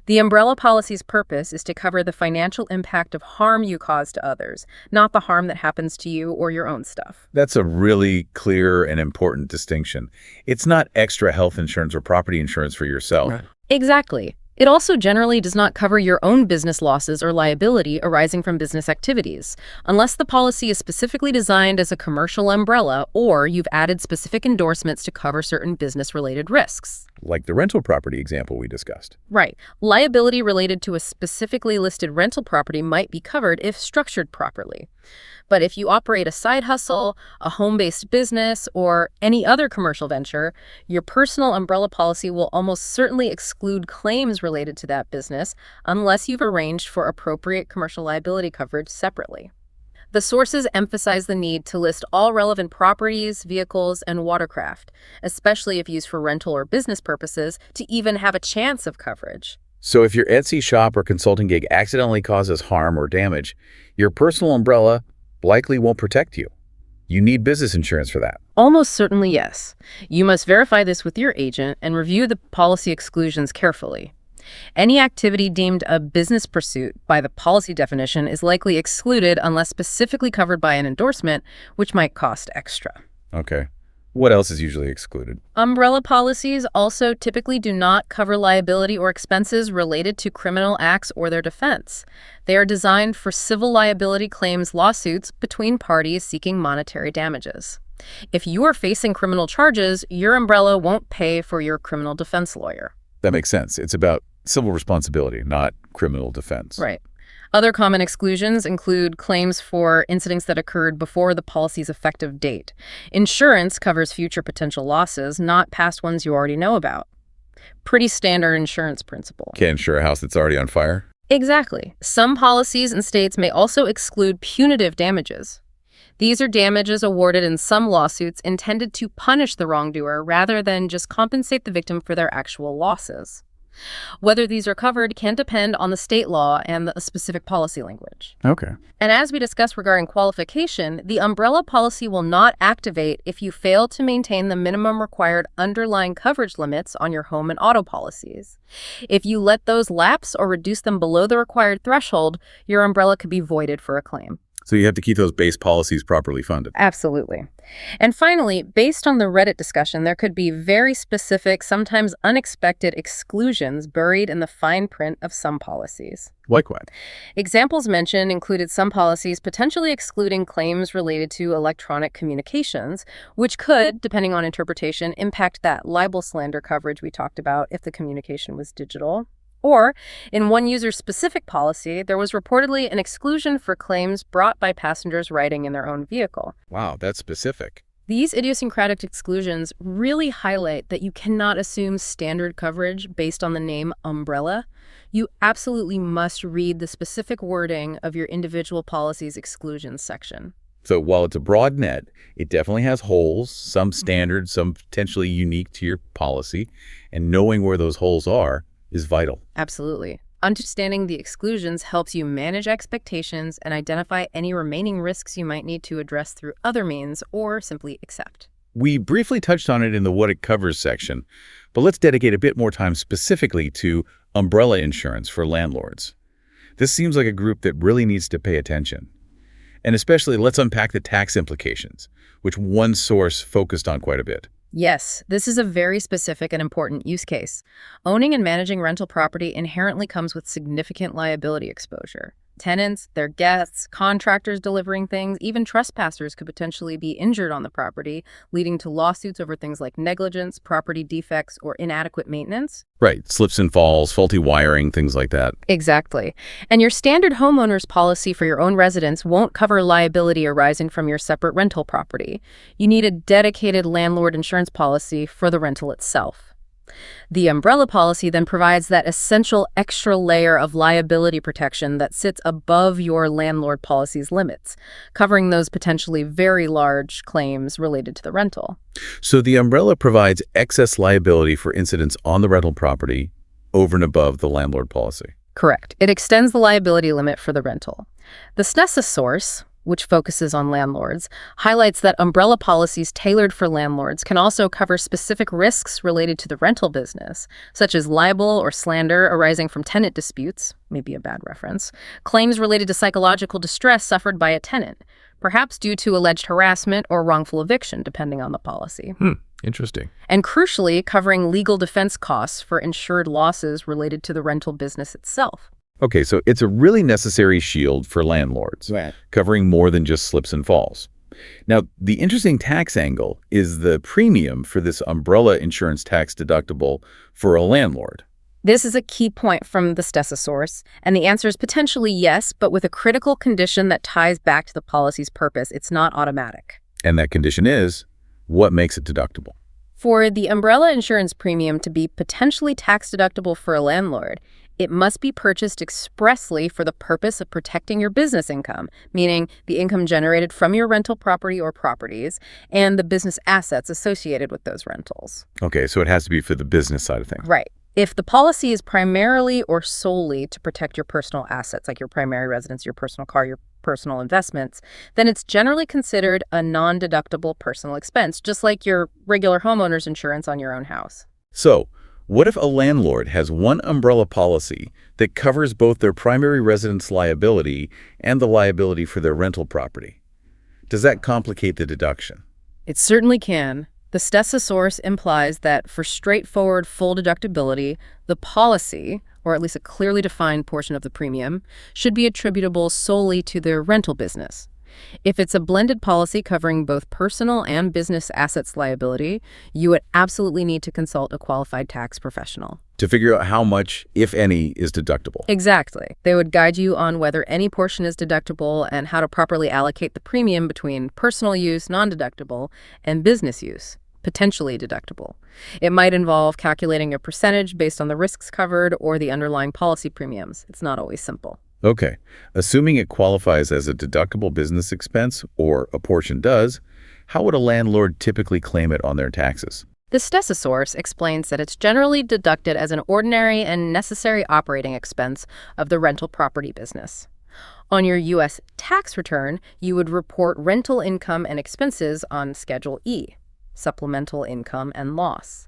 The umbrella policy's purpose is to cover the financial impact of harm you cause to others, not the harm that happens to you or your own stuff. That's a really clear and important distinction. It's not extra health insurance or property insurance for yourself. Right. Exactly. It also generally does not cover your own business losses or liability arising from business activities, unless the policy is specifically designed as a commercial umbrella or you've added specific endorsements to cover certain business-related risks. Like the rental property example we discussed. Right. Liability related to a specifically listed rental property might be covered if structured properly. But if you operate a side hustle, a home-based business, or any other commercial venture, your personal umbrella policy will almost certainly exclude claims related to that business unless you've arranged for appropriate commercial liability coverage separately. The sources emphasize the need to list all relevant properties, vehicles, and watercraft, especially if used for rental or business purposes, to even have a chance of coverage. So if your Etsy shop or consulting gig accidentally causes harm or damage, your personal umbrella likely won't protect you. You need business insurance for that. Almost certainly yes. You must verify this with your agent and review the policy exclusions carefully. Any activity deemed a business pursuit by the policy definition is likely excluded unless specifically covered by an endorsement, which might cost extra. Okay. What else is usually excluded? Umbrella policies also typically do not cover liability or expenses related to criminal acts or their defense. They are designed for civil liability claims lawsuits between parties seeking monetary damages. If you are facing criminal charges, your umbrella won't pay for your criminal defense lawyer. That makes sense. It's about civil responsibility, not criminal defense. Right. Other common exclusions include claims for incidents that occurred before the policy's effective date. Insurance covers future potential losses, not past ones you already know about. Pretty standard insurance principle. Can't insure a house that's already on fire? Exactly. Some policies and states may also exclude punitive damages. These are damages awarded in some lawsuits intended to punish the wrongdoer rather than just compensate the victim for their actual losses. Whether these are covered can depend on the state law and the specific policy language. Okay. And as we discussed regarding qualification, the umbrella policy will not activate if you fail to maintain the minimum required underlying coverage limits on your home and auto policies. If you let those lapse or reduce them below the required threshold, your umbrella could be voided for a claim. So you have to keep those base policies properly funded. Absolutely. And finally, based on the Reddit discussion, there could be very specific, sometimes unexpected exclusions buried in the fine print of some policies. Like what? Examples mentioned included some policies potentially excluding claims related to electronic communications, which could, depending on interpretation, impact that libel slander coverage we talked about if the communication was digital. Or, in one user-specific policy, there was reportedly an exclusion for claims brought by passengers riding in their own vehicle. Wow, that's specific. These idiosyncratic exclusions really highlight that you cannot assume standard coverage based on the name umbrella. You absolutely must read the specific wording of your individual policy's exclusions section. So while it's a broad net, it definitely has holes, some standard, some potentially unique to your policy, and knowing where those holes are is vital. Absolutely. Understanding the exclusions helps you manage expectations and identify any remaining risks you might need to address through other means or simply accept. We briefly touched on it in the What It Covers section, but let's dedicate a bit more time specifically to umbrella insurance for landlords. This seems like a group that really needs to pay attention. And especially, let's unpack the tax implications, which one source focused on quite a bit. Yes, this is a very specific and important use case. Owning and managing rental property inherently comes with significant liability exposure. Tenants, their guests, contractors delivering things, even trespassers could potentially be injured on the property, leading to lawsuits over things like negligence, property defects, or inadequate maintenance. Right, slips and falls, faulty wiring, things like that. Exactly. And your standard homeowner's policy for your own residence won't cover liability arising from your separate rental property. You need a dedicated landlord insurance policy for the rental itself. The umbrella policy then provides that essential extra layer of liability protection that sits above your landlord policy's limits, covering those potentially very large claims related to the rental. So the umbrella provides excess liability for incidents on the rental property over and above the landlord policy. Correct. It extends the liability limit for the rental. The SNESA source, which focuses on landlords, highlights that umbrella policies tailored for landlords can also cover specific risks related to the rental business, such as libel or slander arising from tenant disputes, maybe a bad reference, claims related to psychological distress suffered by a tenant, perhaps due to alleged harassment or wrongful eviction, depending on the policy. Interesting. And crucially, covering legal defense costs for insured losses related to the rental business itself. Okay, so it's a really necessary shield for landlords, Right. covering more than just slips and falls. Now, the interesting tax angle is the premium for this umbrella insurance tax deductible for a landlord. This is a key point from the SNESA source, and the answer is potentially yes, but with a critical condition that ties back to the policy's purpose. It's not automatic. And that condition is, what makes it deductible? For the umbrella insurance premium to be potentially tax deductible for a landlord, it must be purchased expressly for the purpose of protecting your business income, meaning the income generated from your rental property or properties and the business assets associated with those rentals. Okay, so it has to be for the business side of things. Right. If the policy is primarily or solely to protect your personal assets, like your primary residence, your personal car, your personal investments, then it's generally considered a non-deductible personal expense, just like your regular homeowner's insurance on your own house. So, what if a landlord has one umbrella policy that covers both their primary residence liability and the liability for their rental property? Does that complicate the deduction? It certainly can. The SNESA source implies that for straightforward full deductibility, the policy, or at least a clearly defined portion of the premium, should be attributable solely to their rental business. If it's a blended policy covering both personal and business assets liability, you would absolutely need to consult a qualified tax professional. To figure out how much, if any, is deductible. Exactly. They would guide you on whether any portion is deductible and how to properly allocate the premium between personal use, non-deductible, and business use, potentially deductible. It might involve calculating a percentage based on the risks covered or the underlying policy premiums. It's not always simple. Okay, assuming it qualifies as a deductible business expense, or a portion does, how would a landlord typically claim it on their taxes? The SNESA source explains that it's generally deducted as an ordinary and necessary operating expense of the rental property business. On your U.S. tax return, you would report rental income and expenses on Schedule E, supplemental income and loss.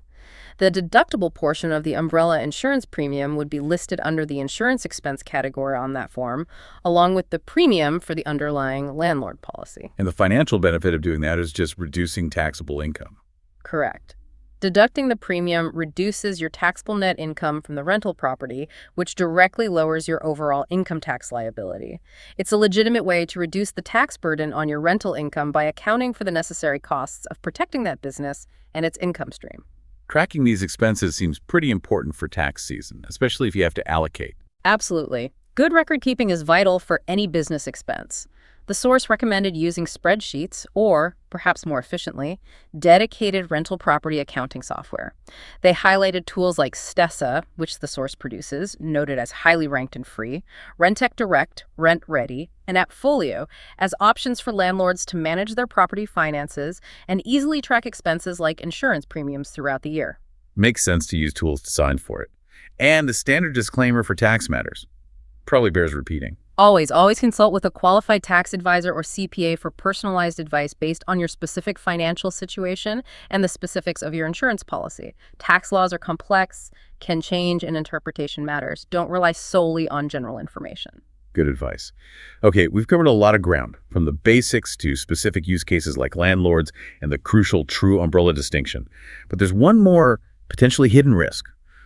The deductible portion of the umbrella insurance premium would be listed under the insurance expense category on that form, along with the premium for the underlying landlord policy. And the financial benefit of doing that is just reducing taxable income. Correct. Deducting the premium reduces your taxable net income from the rental property, which directly lowers your overall income tax liability. It's a legitimate way to reduce the tax burden on your rental income by accounting for the necessary costs of protecting that business and its income stream. Tracking these expenses seems pretty important for tax season, especially if you have to allocate. Absolutely. Good record keeping is vital for any business expense. The source recommended using spreadsheets or, perhaps more efficiently, dedicated rental property accounting software. They highlighted tools like Stessa, which the source produces, noted as highly ranked and free, Rentec Direct, Rent Ready, and Appfolio as options for landlords to manage their property finances and easily track expenses like insurance premiums throughout the year. Makes sense to use tools designed for it. And the standard disclaimer for tax matters probably bears repeating. Always consult with a qualified tax advisor or CPA for personalized advice based on your specific financial situation and the specifics of your insurance policy. Tax laws are complex, can change, and interpretation matters. Don't rely solely on general information. Good advice. Okay, we've covered a lot of ground, from the basics to specific use cases like landlords and the crucial true umbrella distinction. But there's one more potentially hidden risk,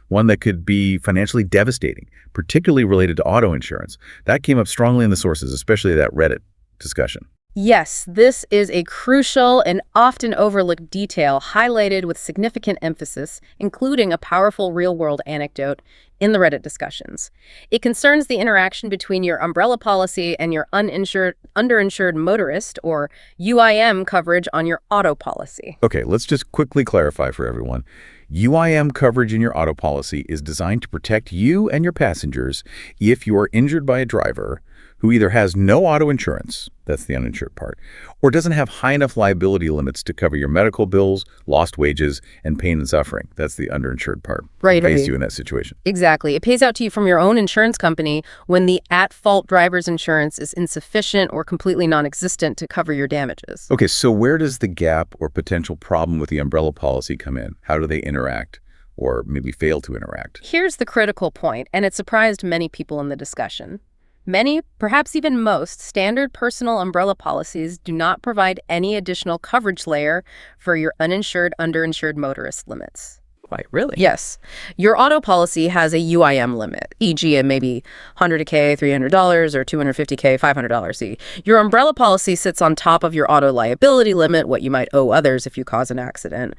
one that could be financially devastating, particularly related to auto insurance. That came up strongly in the sources, especially that Reddit discussion. Yes, this is a crucial and often overlooked detail highlighted with significant emphasis, including a powerful real-world anecdote in the Reddit discussions. It concerns the interaction between your umbrella policy and your underinsured motorist, or UIM, coverage on your auto policy. Okay, let's just quickly clarify for everyone. UIM coverage in your auto policy is designed to protect you and your passengers if you are injured by a driver who either has no auto insurance, that's the uninsured part, or doesn't have high enough liability limits to cover your medical bills, lost wages, and pain and suffering. That's the underinsured part. Right. It pays you in that situation. Exactly. It pays out to you from your own insurance company when the at-fault driver's insurance is insufficient or completely non-existent to cover your damages. Okay, so where does the gap or potential problem with the umbrella policy come in? How do they interact or maybe fail to interact? Here's the critical point, and it surprised many people in the discussion. Many, perhaps even most, standard personal umbrella policies do not provide any additional coverage layer for your uninsured, underinsured motorist limits. Why, really? Yes. Your auto policy has a UIM limit, e.g. a maybe $100K, $300, or $250K, $500. Your umbrella policy sits on top of your auto liability limit, what you might owe others if you cause an accident.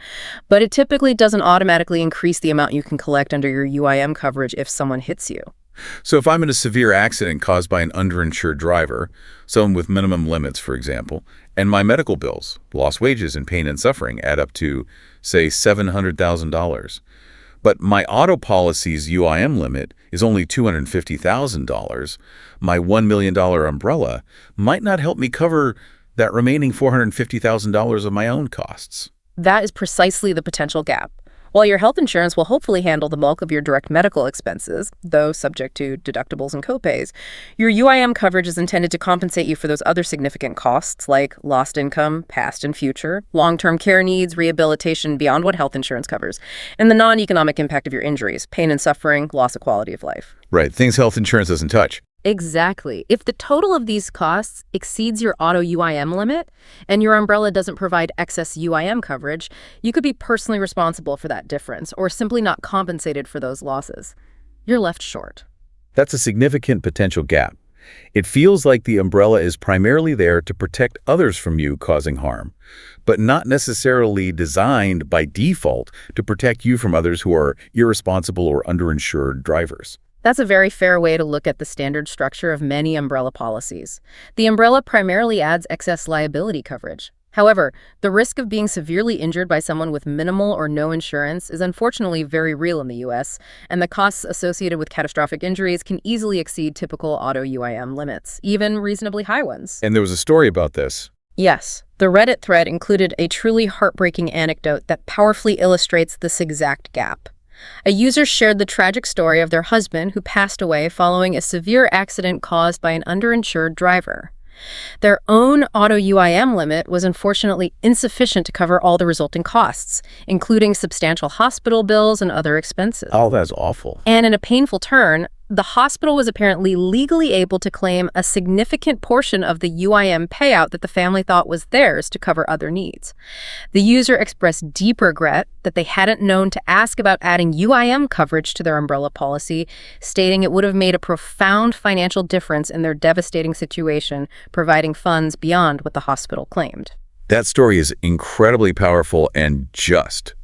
But it typically doesn't automatically increase the amount you can collect under your UIM coverage if someone hits you. So if I'm in a severe accident caused by an underinsured driver, someone with minimum limits, for example, and my medical bills, lost wages, and pain and suffering add up to, say, $700,000, but my auto policy's UIM limit is only $250,000, my $1 million umbrella might not help me cover that remaining $450,000 of my own costs. That is precisely the potential gap. While your health insurance will hopefully handle the bulk of your direct medical expenses, though subject to deductibles and copays, your UIM coverage is intended to compensate you for those other significant costs like lost income, past and future, long-term care needs, rehabilitation beyond what health insurance covers, and the non-economic impact of your injuries, pain and suffering, loss of quality of life. Right, things health insurance doesn't touch. Exactly. If the total of these costs exceeds your auto UIM limit and your umbrella doesn't provide excess UIM coverage, you could be personally responsible for that difference or simply not compensated for those losses. You're left short. That's a significant potential gap. It feels like the umbrella is primarily there to protect others from you causing harm, but not necessarily designed by default to protect you from others who are irresponsible or underinsured drivers. That's a very fair way to look at the standard structure of many umbrella policies. The umbrella primarily adds excess liability coverage. However, the risk of being severely injured by someone with minimal or no insurance is unfortunately very real in the U.S., and the costs associated with catastrophic injuries can easily exceed typical auto UIM limits, even reasonably high ones. And there was a story about this. Yes, the Reddit thread included a truly heartbreaking anecdote that powerfully illustrates this exact gap. A user shared the tragic story of their husband who passed away following a severe accident caused by an underinsured driver. Their own auto UIM limit was unfortunately insufficient to cover all the resulting costs, including substantial hospital bills and other expenses. Oh, that's awful. And in a painful turn, the hospital was apparently legally able to claim a significant portion of the UIM payout that the family thought was theirs to cover other needs. The user expressed deep regret that they hadn't known to ask about adding UIM coverage to their umbrella policy, stating it would have made a profound financial difference in their devastating situation, providing funds beyond what the hospital claimed. That story is incredibly powerful and just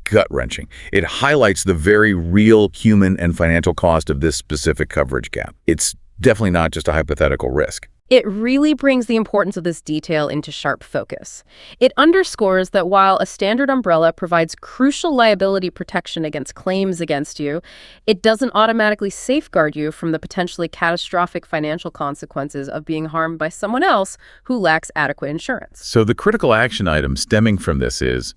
gut-wrenching. It highlights the very real human and financial cost of this specific coverage gap. It's definitely not just a hypothetical risk. It really brings the importance of this detail into sharp focus. It underscores that while a standard umbrella provides crucial liability protection against claims against you, it doesn't automatically safeguard you from the potentially catastrophic financial consequences of being harmed by someone else who lacks adequate insurance. So the critical action item stemming from this is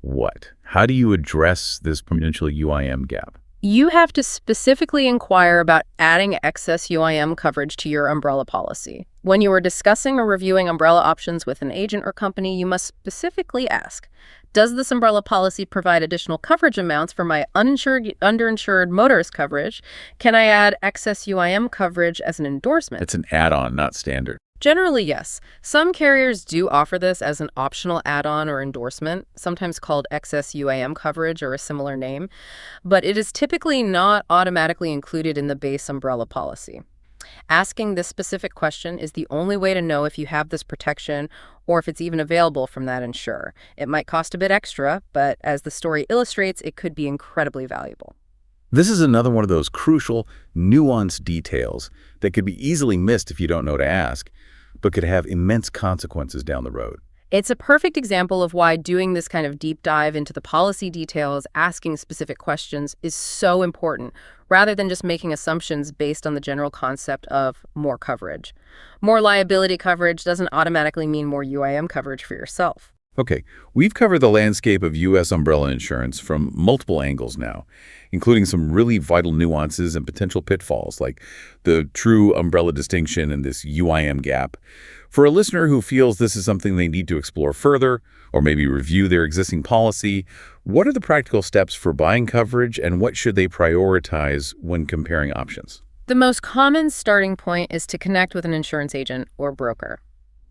what? How do you address this potential UIM gap? You have to specifically inquire about adding excess UIM coverage to your umbrella policy. When you are discussing or reviewing umbrella options with an agent or company, you must specifically ask, does this umbrella policy provide additional coverage amounts for my underinsured motorist coverage? Can I add excess UIM coverage as an endorsement? It's an add-on, not standard. Generally, yes. Some carriers do offer this as an optional add-on or endorsement, sometimes called excess UAM coverage or a similar name, but it is typically not automatically included in the base umbrella policy. Asking this specific question is the only way to know if you have this protection or if it's even available from that insurer. It might cost a bit extra, but as the story illustrates, it could be incredibly valuable. This is another one of those crucial, nuanced details that could be easily missed if you don't know to ask, but could have immense consequences down the road. It's a perfect example of why doing this kind of deep dive into the policy details, asking specific questions, is so important, rather than just making assumptions based on the general concept of more coverage. More liability coverage doesn't automatically mean more UIM coverage for yourself. Okay, we've covered the landscape of U.S. umbrella insurance from multiple angles now, including some really vital nuances and potential pitfalls, like the true umbrella distinction and this UIM gap. For a listener who feels this is something they need to explore further, or maybe review their existing policy, what are the practical steps for buying coverage, and what should they prioritize when comparing options? The most common starting point is to connect with an insurance agent or broker.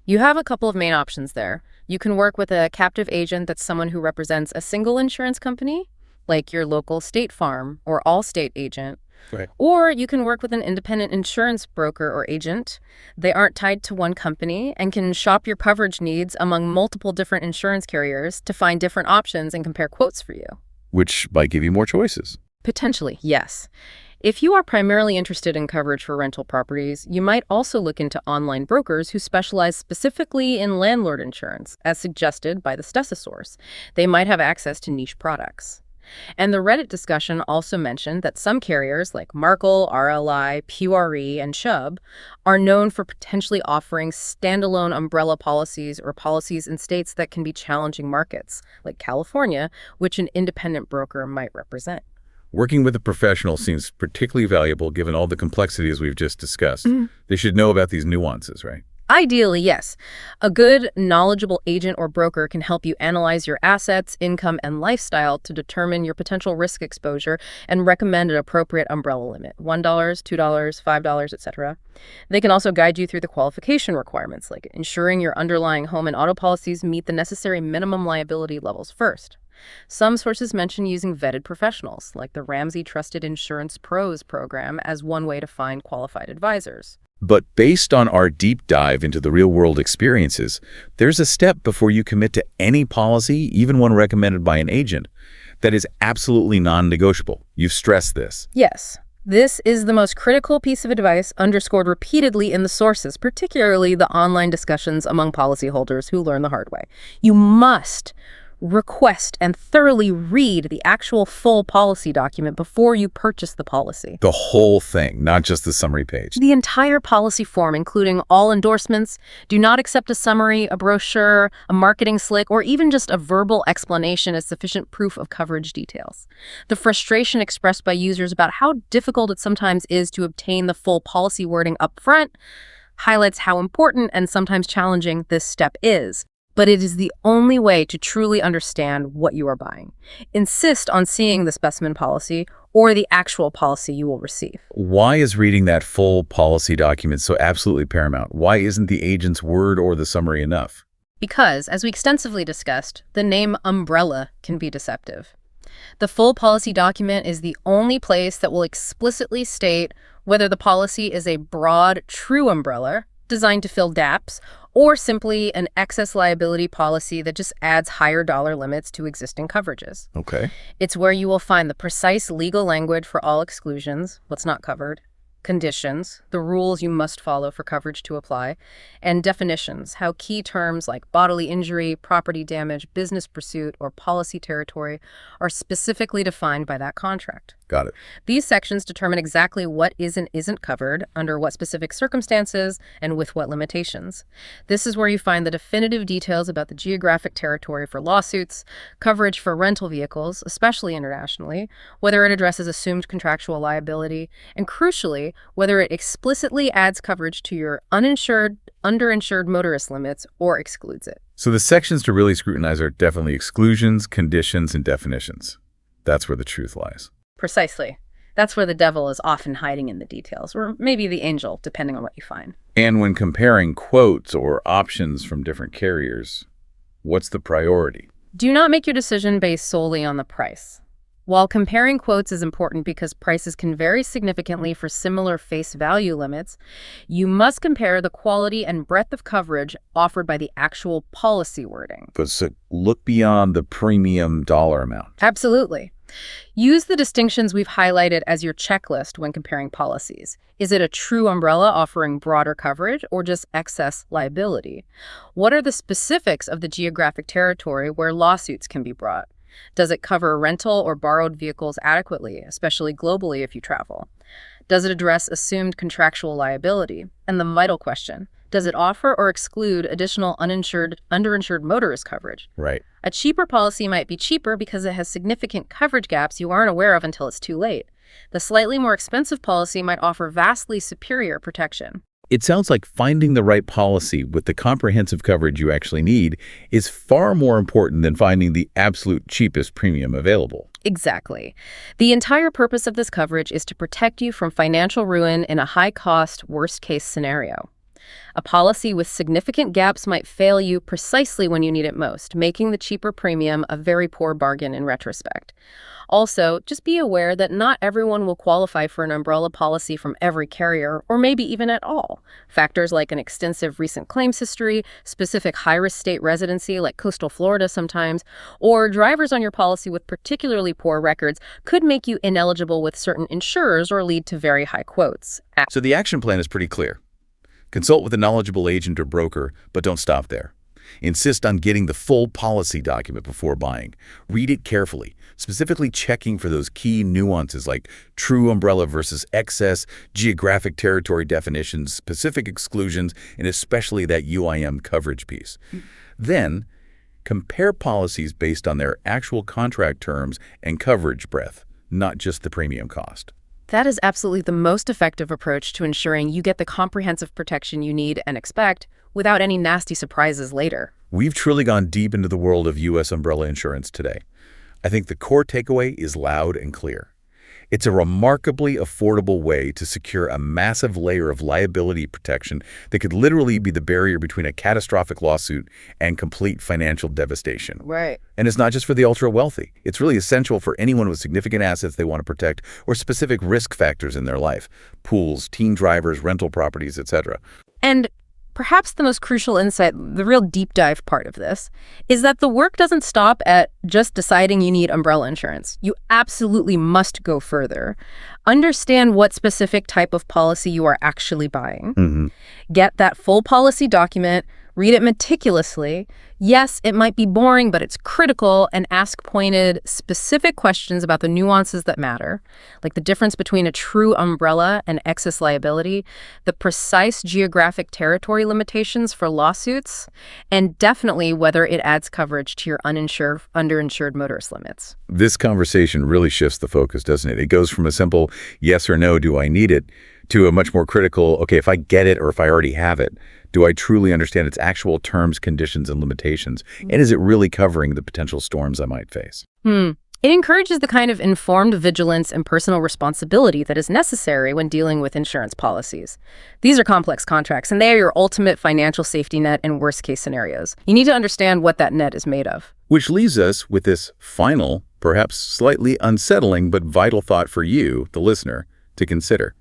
You have a couple of main options there. You can work with a captive agent that's someone who represents a single insurance company, like your local State Farm or Allstate agent. Right. Or you can work with an independent insurance broker or agent. They aren't tied to one company and can shop your coverage needs among multiple different insurance carriers to find different options and compare quotes for you. Which might give you more choices. Potentially, yes. If you are primarily interested in coverage for rental properties, you might also look into online brokers who specialize specifically in landlord insurance, as suggested by the Stesasaurus. They might have access to niche products. And the Reddit discussion also mentioned that some carriers like Markel, RLI, PURE, and Chubb are known for potentially offering standalone umbrella policies or policies in states that can be challenging markets, like California, which an independent broker might represent. Working with a professional seems particularly valuable given all the complexities we've just discussed. They should know about these nuances, right? Ideally, yes. A good, knowledgeable agent or broker can help you analyze your assets, income, and lifestyle to determine your potential risk exposure and recommend an appropriate umbrella limit, $1, $2, $5, etc. They can also guide you through the qualification requirements, like ensuring your underlying home and auto policies meet the necessary minimum liability levels first. Some sources mention using vetted professionals, like the Ramsey Trusted Insurance Pros program, as one way to find qualified advisors. But based on our deep dive into the real-world experiences, there's a step before you commit to any policy, even one recommended by an agent, that is absolutely non-negotiable. You've stressed this. Yes. This is the most critical piece of advice underscored repeatedly in the sources, particularly the online discussions among policyholders who learn the hard way. You must request and thoroughly read the actual full policy document before you purchase the policy. The whole thing, not just the summary page. The entire policy form, including all endorsements. Do not accept a summary, a brochure, a marketing slick, or even just a verbal explanation as sufficient proof of coverage details. The frustration expressed by users about how difficult it sometimes is to obtain the full policy wording up front highlights how important and sometimes challenging this step is. But it is the only way to truly understand what you are buying. Insist on seeing the specimen policy or the actual policy you will receive. Why is reading that full policy document so absolutely paramount? Why isn't the agent's word or the summary enough? Because, as we extensively discussed, the name umbrella can be deceptive. The full policy document is the only place that will explicitly state whether the policy is a broad, true umbrella designed to fill gaps, or simply an excess liability policy that just adds higher dollar limits to existing coverages. Okay. It's where you will find the precise legal language for all exclusions, what's not covered, conditions, the rules you must follow for coverage to apply, and definitions, how key terms like bodily injury, property damage, business pursuit, or policy territory are specifically defined by that contract. Got it. These sections determine exactly what is and isn't covered, under what specific circumstances, and with what limitations. This is where you find the definitive details about the geographic territory for lawsuits, coverage for rental vehicles, especially internationally, whether it addresses assumed contractual liability, and crucially, whether it explicitly adds coverage to your uninsured, underinsured motorist limits or excludes it. So the sections to really scrutinize are definitely exclusions, conditions, and definitions. That's where the truth lies. Precisely. That's where the devil is often hiding in the details, or maybe the angel, depending on what you find. And when comparing quotes or options from different carriers, what's the priority? Do not make your decision based solely on the price. While comparing quotes is important because prices can vary significantly for similar face value limits, you must compare the quality and breadth of coverage offered by the actual policy wording. But so look beyond the premium dollar amount. Absolutely. Use the distinctions we've highlighted as your checklist when comparing policies. Is it a true umbrella offering broader coverage or just excess liability? What are the specifics of the geographic territory where lawsuits can be brought? Does it cover rental or borrowed vehicles adequately, especially globally if you travel? Does it address assumed contractual liability? And the vital question, does it offer or exclude additional underinsured motorist coverage? Right. A cheaper policy might be cheaper because it has significant coverage gaps you aren't aware of until it's too late. The slightly more expensive policy might offer vastly superior protection. It sounds like finding the right policy with the comprehensive coverage you actually need is far more important than finding the absolute cheapest premium available. Exactly. The entire purpose of this coverage is to protect you from financial ruin in a high-cost, worst-case scenario. A policy with significant gaps might fail you precisely when you need it most, making the cheaper premium a very poor bargain in retrospect. Also, just be aware that not everyone will qualify for an umbrella policy from every carrier, or maybe even at all. Factors like an extensive recent claims history, specific high-risk state residency like coastal Florida sometimes, or drivers on your policy with particularly poor records could make you ineligible with certain insurers or lead to very high quotes. So the action plan is pretty clear. Consult with a knowledgeable agent or broker, but don't stop there. Insist on getting the full policy document before buying. Read it carefully, specifically checking for those key nuances like true umbrella versus excess, geographic territory definitions, specific exclusions, and especially that UIM coverage piece. Then, compare policies based on their actual contract terms and coverage breadth, not just the premium cost. That is absolutely the most effective approach to ensuring you get the comprehensive protection you need and expect without any nasty surprises later. We've truly gone deep into the world of U.S. umbrella insurance today. I think the core takeaway is loud and clear. It's a remarkably affordable way to secure a massive layer of liability protection that could literally be the barrier between a catastrophic lawsuit and complete financial devastation. Right. And it's not just for the ultra-wealthy. It's really essential for anyone with significant assets they want to protect or specific risk factors in their life. Pools, teen drivers, rental properties, etc. And perhaps the most crucial insight, the real deep dive part of this, is that the work doesn't stop at just deciding you need umbrella insurance. You absolutely must go further. Understand what specific type of policy you are actually buying. Get that full policy document, read it meticulously. Yes, it might be boring, but it's critical, and ask pointed, specific questions about the nuances that matter, like the difference between a true umbrella and excess liability, the precise geographic territory limitations for lawsuits, and definitely whether it adds coverage to your underinsured motorist limits. This conversation really shifts the focus, doesn't it? It goes from a simple yes or no, do I need it, to a much more critical, okay, if I get it or if I already have it, do I truly understand its actual terms, conditions, and limitations? And is it really covering the potential storms I might face? It encourages the kind of informed vigilance and personal responsibility that is necessary when dealing with insurance policies. These are complex contracts, and they are your ultimate financial safety net in worst-case scenarios. You need to understand what that net is made of. Which leaves us with this final, perhaps slightly unsettling but vital thought for you, the listener, to consider.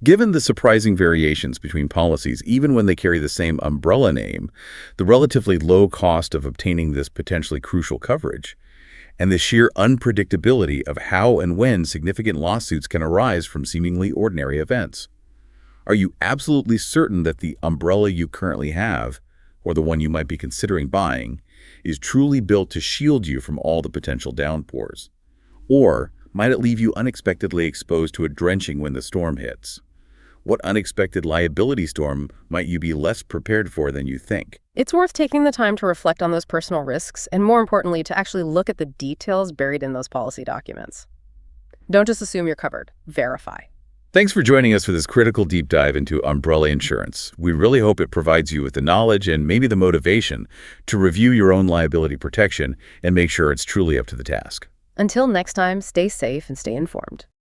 Given the surprising variations between policies, even when they carry the same umbrella name, the relatively low cost of obtaining this potentially crucial coverage, and the sheer unpredictability of how and when significant lawsuits can arise from seemingly ordinary events, Are you absolutely certain that the umbrella you currently have, or the one you might be considering buying, is truly built to shield you from all the potential downpours? Or might it leave you unexpectedly exposed to a drenching when the storm hits? What unexpected liability storm might you be less prepared for than you think? It's worth taking the time to reflect on those personal risks and, more importantly, to actually look at the details buried in those policy documents. Don't just assume you're covered. Verify. Thanks for joining us for this critical deep dive into umbrella insurance. We really hope it provides you with the knowledge and maybe the motivation to review your own liability protection and make sure it's truly up to the task. Until next time, stay safe and stay informed.